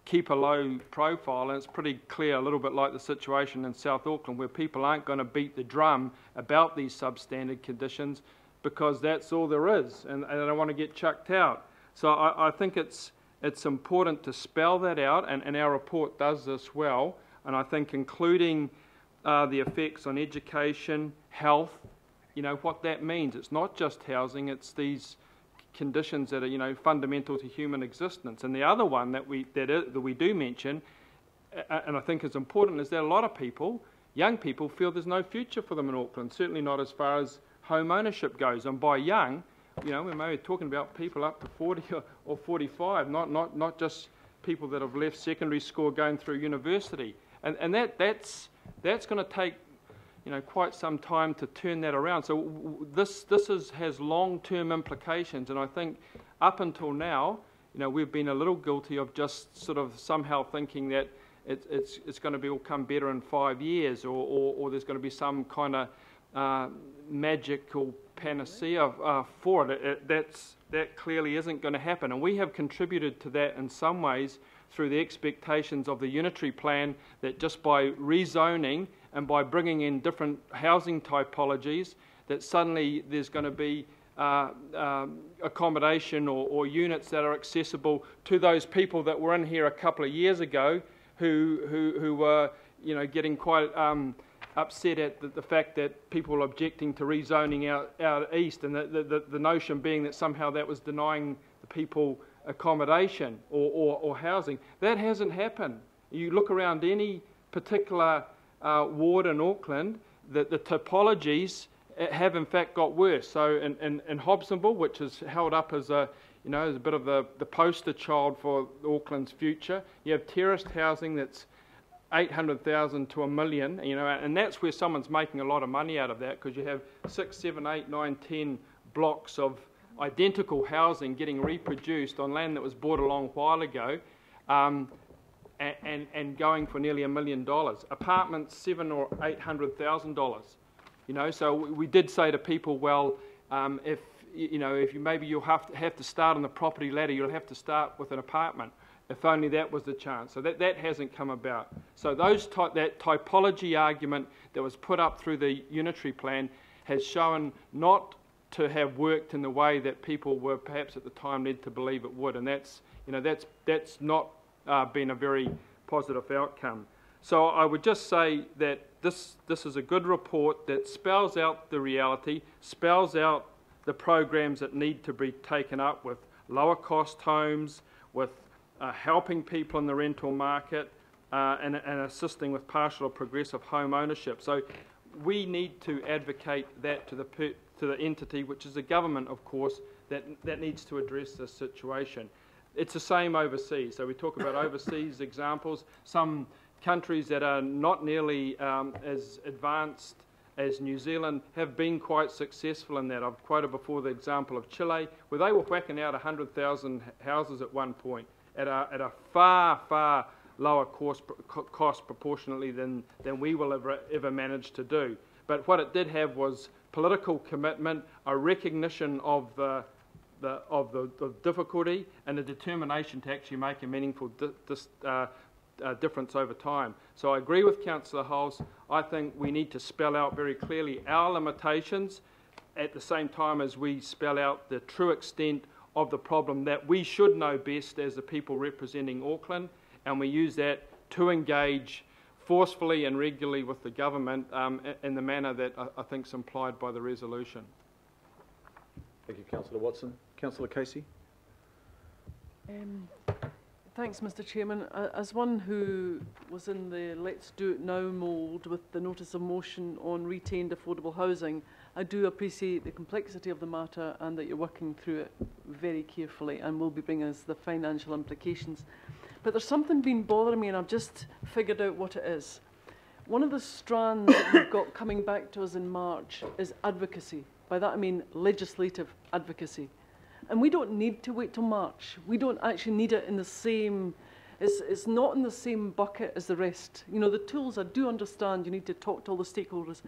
keep a low profile, and it's pretty clear, a little bit like the situation in South Auckland, where people aren't going to beat the drum about these substandard conditions, because that's all there is, and they don't want to get chucked out. So I think it's it's important to spell that out, and our report does this well, and I think including the effects on education, health, you know, what that means. It's not just housing, it's these conditions that are, you know, fundamental to human existence. And the other one that we do mention, and I think is important, is that a lot of people, young people, feel there's no future for them in Auckland, certainly not as far as home ownership goes. And by young, you know, we're maybe talking about people up to 40 or 45, not just people that have left secondary school going through university. And that's going to take, you know, quite some time to turn that around. So this has long-term implications, and I think up until now, you know, we've been a little guilty of just sort of somehow thinking that it's going to be all come better in 5 years, or there's going to be some kind of magical panacea for it. That clearly isn't going to happen, and we have contributed to that in some ways through the expectations of the unitary plan, that just by rezoning and by bringing in different housing typologies, that suddenly there's going to be accommodation or units that are accessible to those people that were in here a couple of years ago who were, you know, getting quite upset at the fact that people were objecting to rezoning out east, and the notion being that somehow that was denying the people accommodation or housing. That hasn't happened. You look around any particular ward in Auckland, the typologies have in fact got worse. So in Hobsonville, which is held up as a bit of the poster child for Auckland's future, you have terraced housing that's 800,000 to $1 million, you know, and that's where someone's making a lot of money out of that, because you have 6, 7, 8, 9, 10 blocks of identical housing getting reproduced on land that was bought a long while ago, and going for nearly $1 million. Apartments, $700,000 or $800,000. You know, so we did say to people, well, if you'll have to start on the property ladder, you'll have to start with an apartment. If only that was the chance. So that hasn't come about. So that typology argument that was put up through the unitary plan has shown not to have worked in the way that people were perhaps at the time led to believe it would, and that's not been a very positive outcome. So I would just say that this is a good report that spells out the reality, spells out the programs that need to be taken up with lower cost homes, with helping people in the rental market, and assisting with partial or progressive home ownership. So we need to advocate that to the entity, which is the government, of course, that needs to address this situation. It's the same overseas. So we talk about overseas examples. Some countries that are not nearly as advanced as New Zealand have been quite successful in that. I've quoted before the example of Chile, where they were whacking out 100,000 houses at one point at a far, far lower cost proportionately than we will ever manage to do. But what it did have was political commitment, a recognition of the difficulty, and a determination to actually make a meaningful difference over time. So I agree with Councillor Hulse. I think we need to spell out very clearly our limitations at the same time as we spell out the true extent of the problem that we should know best as the people representing Auckland, and we use that to engage forcefully and regularly with the government in the manner that I think is implied by the resolution. Thank you, Councillor Watson. Councillor Casey. Thanks, Mr. Chairman. As one who was in the Let's Do It Now mould with the notice of motion on retained affordable housing, I do appreciate the complexity of the matter and that you're working through it very carefully and will be bringing us the financial implications. But there's something been bothering me, and I've just figured out what it is. One of the strands that we've got coming back to us in March is advocacy. By that I mean legislative advocacy. And we don't need to wait till March. We don't actually need it in the same, it's not in the same bucket as the rest. You know, the tools, I do understand you need to talk to all the stakeholders.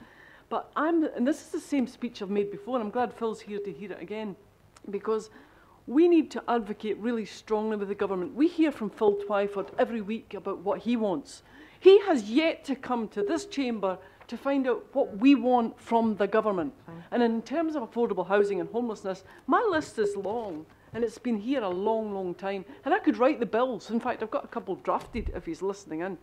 But and this is the same speech I've made before, and I'm glad Phil's here to hear it again, because we need to advocate really strongly with the government. We hear from Phil Twyford every week about what he wants. He has yet to come to this chamber to find out what we want from the government. And in terms of affordable housing and homelessness, my list is long. And it's been here a long, long time. And I could write the bills. In fact, I've got a couple drafted if he's listening in.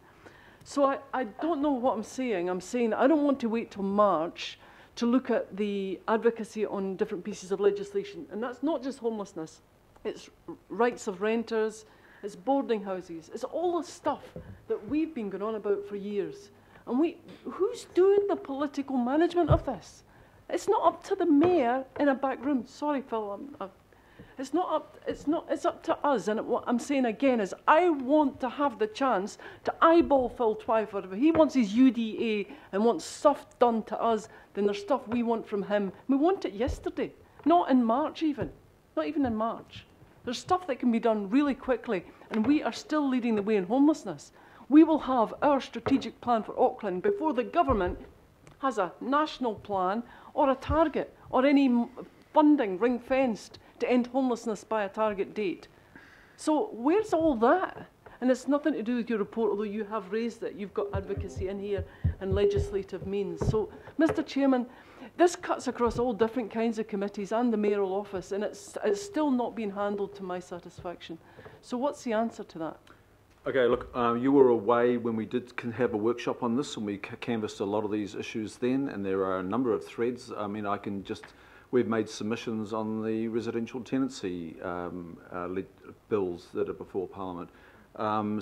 So I don't know what I'm saying. I'm saying I don't want to wait till March to look at the advocacy on different pieces of legislation. And that's not just homelessness. It's rights of renters, it's boarding houses, it's all the stuff that we've been going on about for years. And who's doing the political management of this? It's not up to the mayor in a back room. Sorry, Phil, it's up to us. And what I'm saying again is I want to have the chance to eyeball Phil Twyford. If he wants his UDA and wants stuff done to us, then there's stuff we want from him. We want it yesterday, not in March even, not even in March. There's stuff that can be done really quickly, and we are still leading the way in homelessness. We will have our strategic plan for Auckland before the government has a national plan or a target or any funding ring-fenced to end homelessness by a target date. So where's all that? And it's nothing to do with your report, although you have raised it. You've got advocacy in here and legislative means. So, Mr. Chairman, this cuts across all different kinds of committees and the mayoral office, and it's still not being handled to my satisfaction. So what's the answer to that? Okay, look, you were away when we did have a workshop on this, and we canvassed a lot of these issues then, and there are a number of threads. I mean, we've made submissions on the residential tenancy bills that are before Parliament.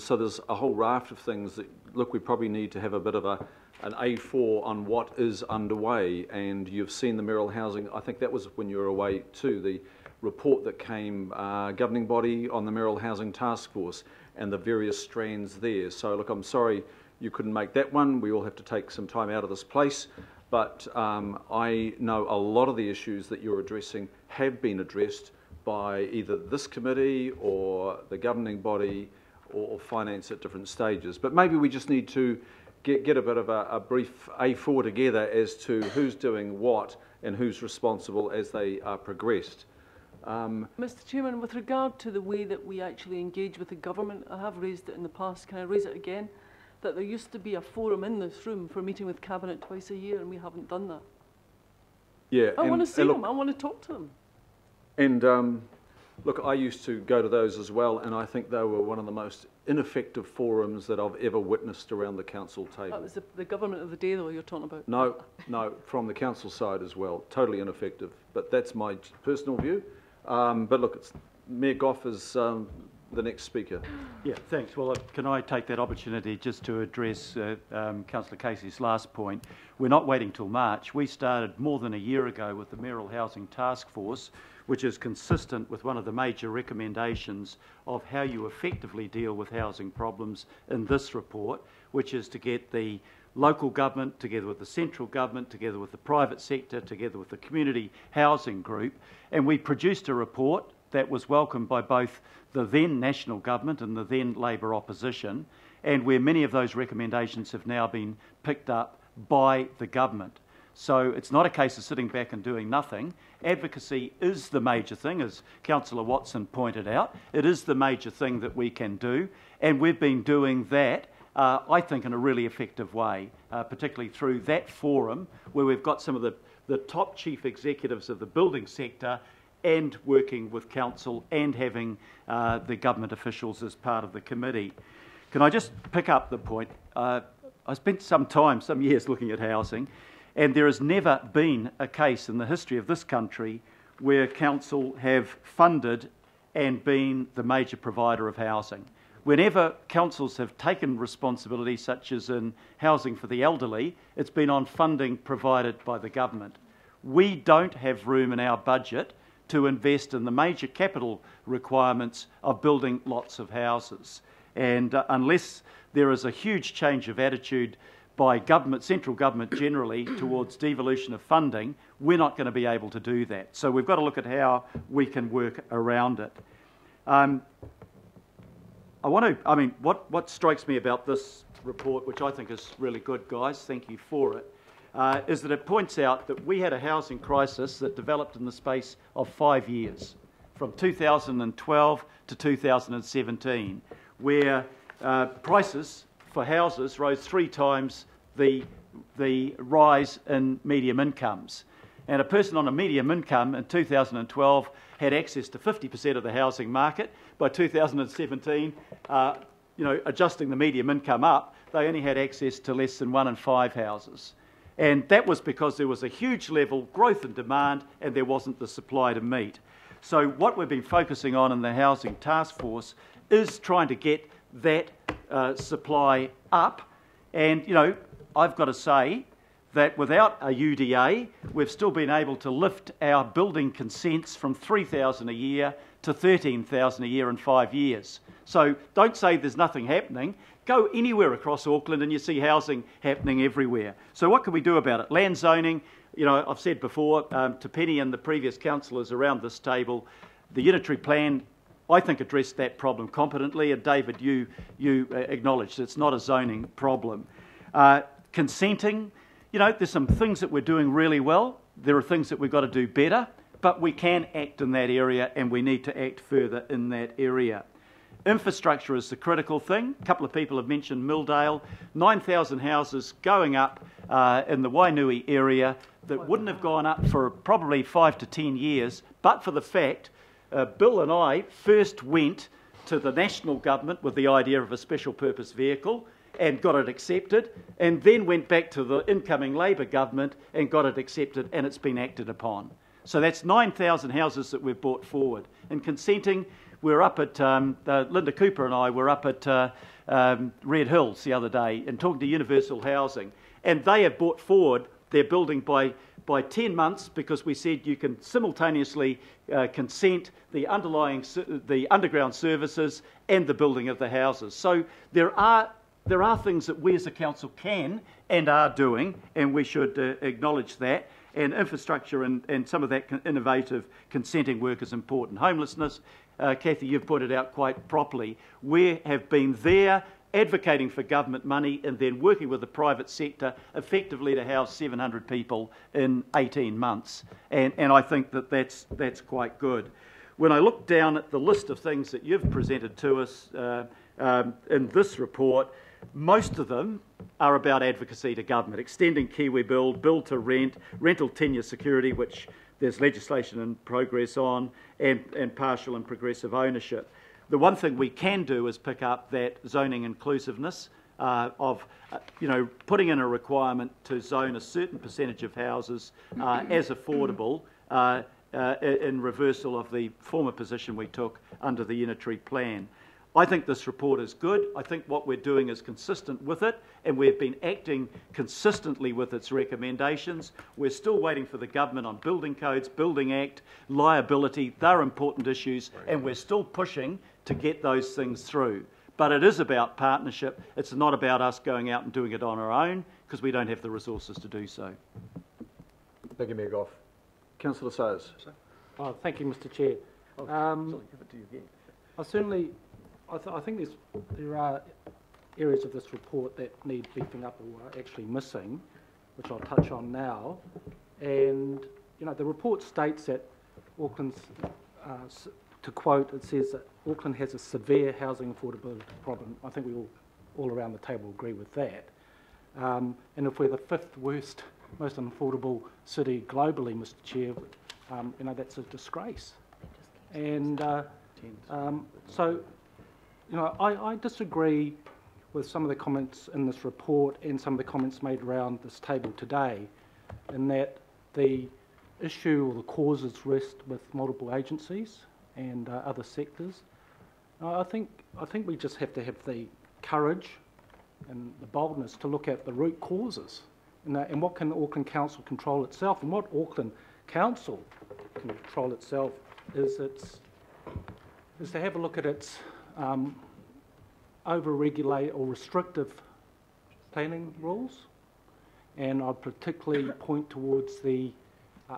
So there's a whole raft of things that, look, we probably need to have a bit of an A4 on what is underway, and you've seen the mayoral housing. I think that was when you were away too, the report that came, governing body on the mayoral housing task force and the various strands there. So look, I'm sorry you couldn't make that one. We all have to take some time out of this place, but I know a lot of the issues that you're addressing have been addressed by either this committee or the governing body or finance at different stages. But maybe we just need to get a bit of a brief A4 together as to who's doing what and who's responsible as they are progressed. Mr. Chairman, with regard to the way that we actually engage with the government, I have raised it in the past, can I raise it again? That there used to be a forum in this room for meeting with Cabinet twice a year, and we haven't done that. Yeah, I want to see them, I want to talk to them. And look, I used to go to those as well, and I think they were one of the most ineffective forums that I've ever witnessed around the council table. That was the government of the day, though, you're talking about? No, from the council side as well. Totally ineffective. But that's my personal view. But look, Mayor Goff is the next speaker. Yeah, thanks. Well, can I take that opportunity just to address Councillor Casey's last point? We're not waiting till March. We started more than a year ago with the Mayoral Housing Task Force, which is consistent with one of the major recommendations of how you effectively deal with housing problems in this report, which is to get the local government together with the central government, together with the private sector, together with the community housing group. And we produced a report that was welcomed by both the then national government and the then Labor opposition, and where many of those recommendations have now been picked up by the government. So it's not a case of sitting back and doing nothing. Advocacy is the major thing, as Councillor Watson pointed out. It is the major thing that we can do, and we've been doing that, I think, in a really effective way, particularly through that forum where we've got some of the top chief executives of the building sector and working with council and having the government officials as part of the committee. Can I just pick up the point? I spent some years looking at housing, and there has never been a case in the history of this country where council have funded and been the major provider of housing. Whenever councils have taken responsibility, such as in housing for the elderly, it's been on funding provided by the government. We don't have room in our budget to invest in the major capital requirements of building lots of houses. And unless there is a huge change of attitude by government, central government generally, towards devolution of funding, we're not going to be able to do that. So we've got to look at how we can work around it. What strikes me about this report, which I think is really good, guys, thank you for it, is that it points out that we had a housing crisis that developed in the space of 5 years, from 2012 to 2017, where prices for houses rose 3 times the rise in medium incomes. And a person on a medium income in 2012 had access to 50% of the housing market. By 2017, adjusting the medium income up, they only had access to less than 1 in 5 houses. And that was because there was a huge level growth in demand and there wasn't the supply to meet. So what we've been focusing on in the Housing Task Force is trying to get that supply up. And, I've got to say that without a UDA, we've still been able to lift our building consents from 3,000 a year to 13,000 a year in 5 years. So don't say there's nothing happening. Go anywhere across Auckland and you see housing happening everywhere. So what can we do about it? Land zoning, I've said before to Penny and the previous councillors around this table, the unitary plan, I think, addressed that problem competently, and David, you acknowledged it's not a zoning problem. Consenting, there's some things that we're doing really well. There are things that we've got to do better, but we can act in that area and we need to act further in that area. Infrastructure is the critical thing. A couple of people have mentioned Milldale. 9,000 houses going up in the Wainui area that wouldn't have gone up for probably 5 to 10 years, but for the fact Bill and I first went to the national government with the idea of a special purpose vehicle and got it accepted, and then went back to the incoming Labor government and got it accepted, and it's been acted upon. So that's 9,000 houses that we've brought forward. And consenting, we're up at, Linda Cooper and I were up at Red Hills the other day and talking to Universal Housing, and they have brought forward their building by 10 months because we said you can simultaneously consent the underground services and the building of the houses. So there are things that we as a council can and are doing, and we should acknowledge that. And infrastructure and some of that innovative consenting work is important. Homelessness, Kathy, you've pointed out quite properly. We have been there advocating for government money and then working with the private sector effectively to house 700 people in 18 months. And I think that that's quite good. When I look down at the list of things that you've presented to us in this report, most of them are about advocacy to government, extending Kiwi Build, build to rent, rental tenure security, which there's legislation in progress on, and partial and progressive ownership. The one thing we can do is pick up that zoning inclusiveness of putting in a requirement to zone a certain percentage of houses as affordable in reversal of the former position we took under the unitary plan. I think this report is good. I think what we're doing is consistent with it, and we've been acting consistently with its recommendations. We're still waiting for the government on building codes, Building Act, liability. They're important issues, and we're still pushing to get those things through. But it is about partnership. It's not about us going out and doing it on our own, because we don't have the resources to do so. Thank you, Mayor Goff. Councillor Sayers. Thank you, Mr. Chair. I think there are areas of this report that need beefing up or are actually missing, which I'll touch on now. And, the report states that Auckland's, to quote, it says that Auckland has a severe housing affordability problem. I think we all around the table agree with that. And if we're the 5th worst, most unaffordable city globally, Mr. Chair, that's a disgrace. And so, I disagree with some of the comments in this report and some of the comments made around this table today, in that the issue or the causes rest with multiple agencies and other sectors. I think we just have to have the courage and the boldness to look at the root causes and what can Auckland Council control itself, and what Auckland Council can control itself is to have a look at its over-regulate or restrictive planning rules, and I'd particularly point towards the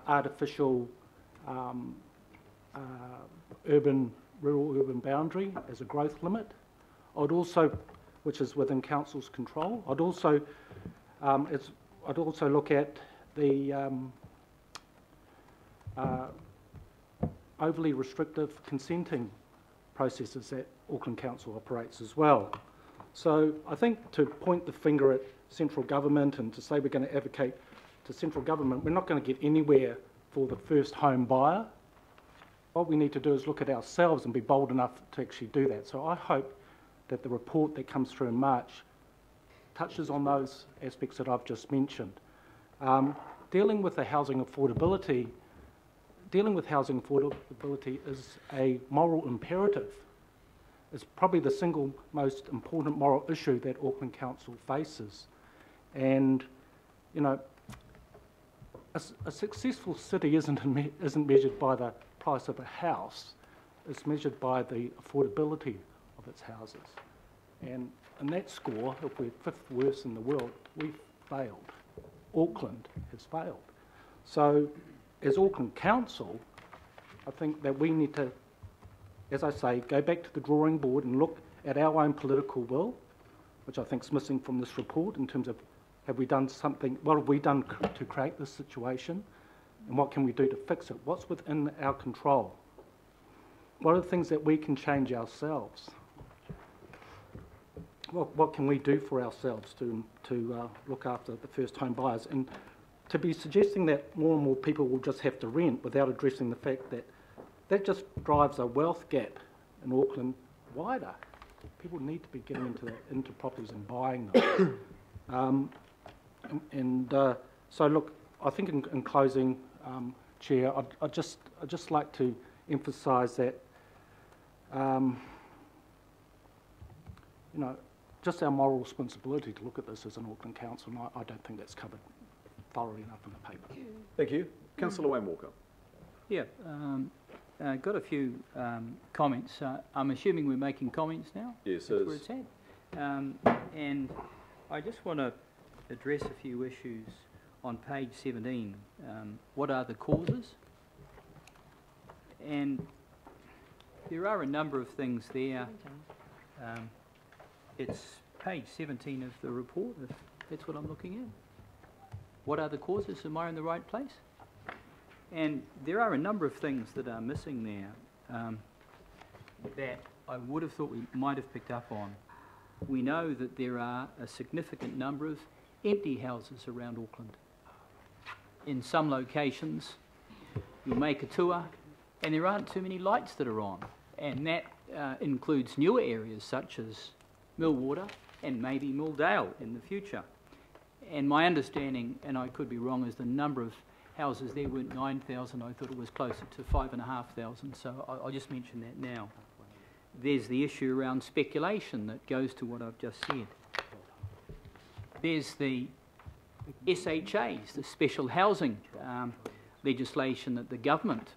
artificial rural-urban boundary as a growth limit. Which is within council's control. I'd also look at the overly restrictive consenting processes that Auckland Council operates as well. So I think to point the finger at central government and to say we're going to advocate to central government, we're not going to get anywhere for the first home buyer. What we need to do is look at ourselves and be bold enough to actually do that. So I hope that the report that comes through in March touches on those aspects that I've just mentioned. Dealing with housing affordability is a moral imperative. It's probably the single most important moral issue that Auckland Council faces. And, you know, a successful city isn't measured by the price of a house, it's measured by the affordability of its houses. And in that score, if we're fifth worst in the world, we've failed. Auckland has failed. So, as Auckland Council, I think that we need to, as I say, go back to the drawing board and look at our own political will, which I think is missing from this report in terms of have we done something, what have we done to create this situation, and what can we do to fix it? What's within our control? What are the things that we can change ourselves? What can we do for ourselves to look after the first home buyers? And to be suggesting that more and more people will just have to rent without addressing the fact that that just drives a wealth gap in Auckland wider. People need to be getting into properties and buying them. So look, I think in closing, Chair, I'd just like to emphasise that, you know, just our moral responsibility to look at this as an Auckland Council, and I don't think that's covered thoroughly enough in the paper. Thank you. Councillor Wayne Walker. Yeah, got a few comments. I'm assuming we're making comments now? Yes, that's where it's at. And I just want to address a few issues on page 17. What are the causes? And there are a number of things there. It's page 17 of the report, if that's what I'm looking at. What are the causes? Am I in the right place? And there are a number of things that are missing there that I would have thought we might have picked up on. We know that there are a significant number of empty houses around Auckland. In some locations, you'll make a tour and there aren't too many lights that are on. And that includes newer areas such as Millwater and maybe Milldale in the future. And my understanding, and I could be wrong, is the number of houses there weren't 9,000, I thought it was closer to 5,500, so I'll just mention that now. There's the issue around speculation that goes to what I've just said. There's the SHAs, the special housing legislation that the government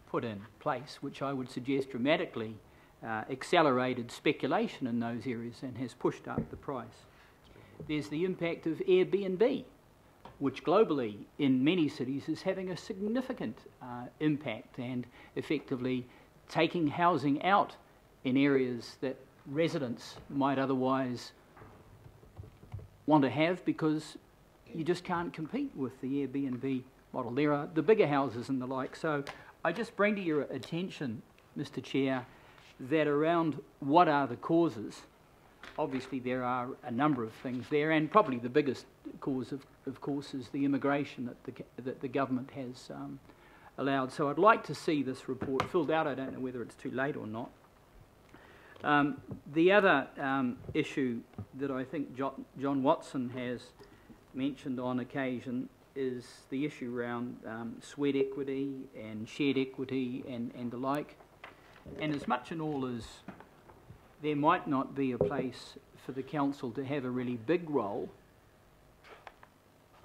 put in place, which I would suggest dramatically accelerated speculation in those areas and has pushed up the price. There's the impact of Airbnb, which globally in many cities is having a significant impact and effectively taking housing out in areas that residents might otherwise want to have because you just can't compete with the Airbnb model. There are the bigger houses and the like. So I just bring to your attention, Mr. Chair, that around what are the causes, obviously there are a number of things there, and probably the biggest cause, of course, is the immigration that the government has allowed. So I'd like to see this report filled out. I don't know whether it's too late or not. The other issue that I think John Watson has mentioned on occasion is the issue around sweat equity and shared equity and the like. And as much and all as there might not be a place for the council to have a really big role,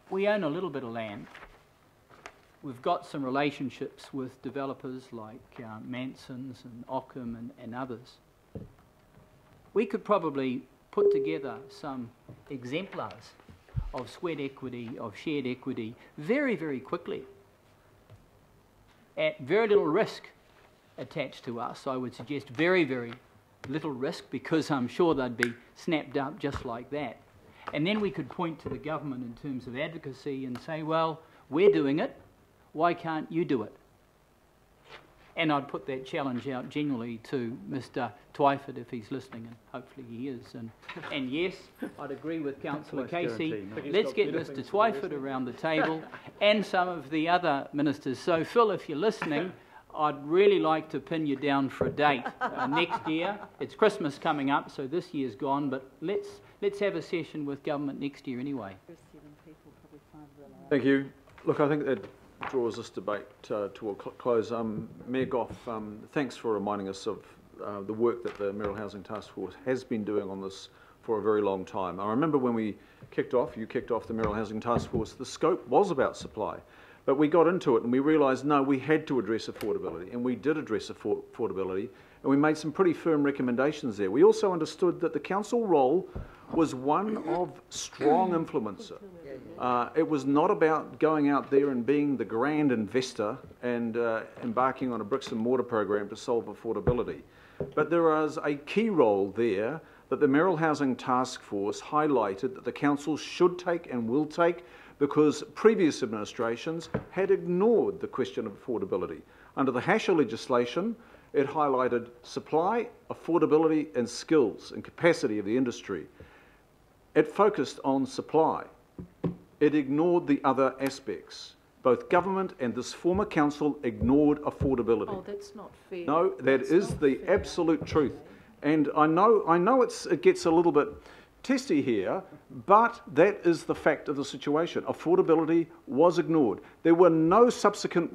we own a little bit of land. We've got some relationships with developers like Manson's and Ockham and others. We could probably put together some exemplars of sweat equity, of shared equity, very, very quickly, at very little risk attached to us. I would suggest very, very little risk, because I'm sure they'd be snapped up just like that. And then we could point to the government in terms of advocacy and say, well, we're doing it, why can't you do it? And I'd put that challenge out generally to Mr Twyford if he's listening, and hopefully he is. And yes, I'd agree with Councillor Casey. Let's get Mr Twyford around the table and some of the other ministers. So Phil, if you're listening, I'd really like to pin you down for a date next year. It's Christmas coming up, so this year's gone, but let's have a session with government next year anyway. Thank you. Look, I think that draws this debate to a close. Mayor Goff, thanks for reminding us of the work that the Mayoral Housing Task Force has been doing on this for a very long time. I remember when you kicked off the Mayoral Housing Task Force, the scope was about supply. But we got into it and we realised, no, we had to address affordability, and we did address affordability, and we made some pretty firm recommendations there. We also understood that the council role was one of strong influencer. It was not about going out there and being the grand investor and embarking on a bricks and mortar program to solve affordability. But there was a key role there that the Mayoral Housing Task Force highlighted that the council should take and will take, because previous administrations had ignored the question of affordability. Under the Hasher legislation, it highlighted supply, affordability and skills and capacity of the industry. It focused on supply. It ignored the other aspects. Both government and this former council ignored affordability. Oh, that's not fair. No, that is the absolute truth. And I know it gets a little bit testy here, but that is the fact of the situation. Affordability was ignored. There were no subsequent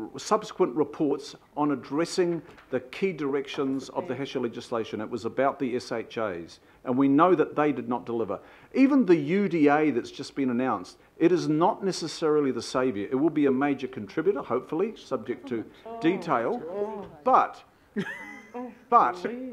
reports on addressing the key directions of the Hasher legislation. It was about the SHAs, and we know that they did not deliver. Even the UDA that's just been announced, it is not necessarily the saviour. It will be a major contributor, hopefully, subject to detail, but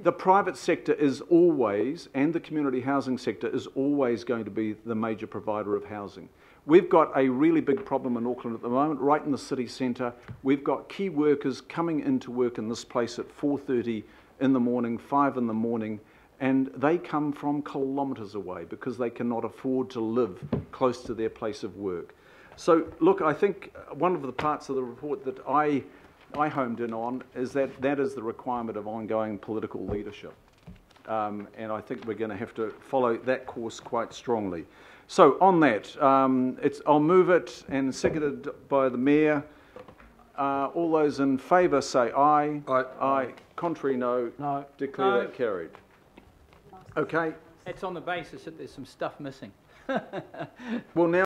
the private sector is always, and the community housing sector is always going to be the major provider of housing. We've got a really big problem in Auckland at the moment, right in the city centre. We've got key workers coming into work in this place at 4:30 in the morning, 5 in the morning, and they come from kilometres away because they cannot afford to live close to their place of work. So, look, I think one of the parts of the report that I homed in on is that is the requirement of ongoing political leadership. And I think we're going to have to follow that course quite strongly. So on that, I'll move it, and seconded by the Mayor. All those in favour say aye. Aye. Aye. Contrary, no. No. Declare that carried. Okay. That's on the basis that there's some stuff missing. Well, now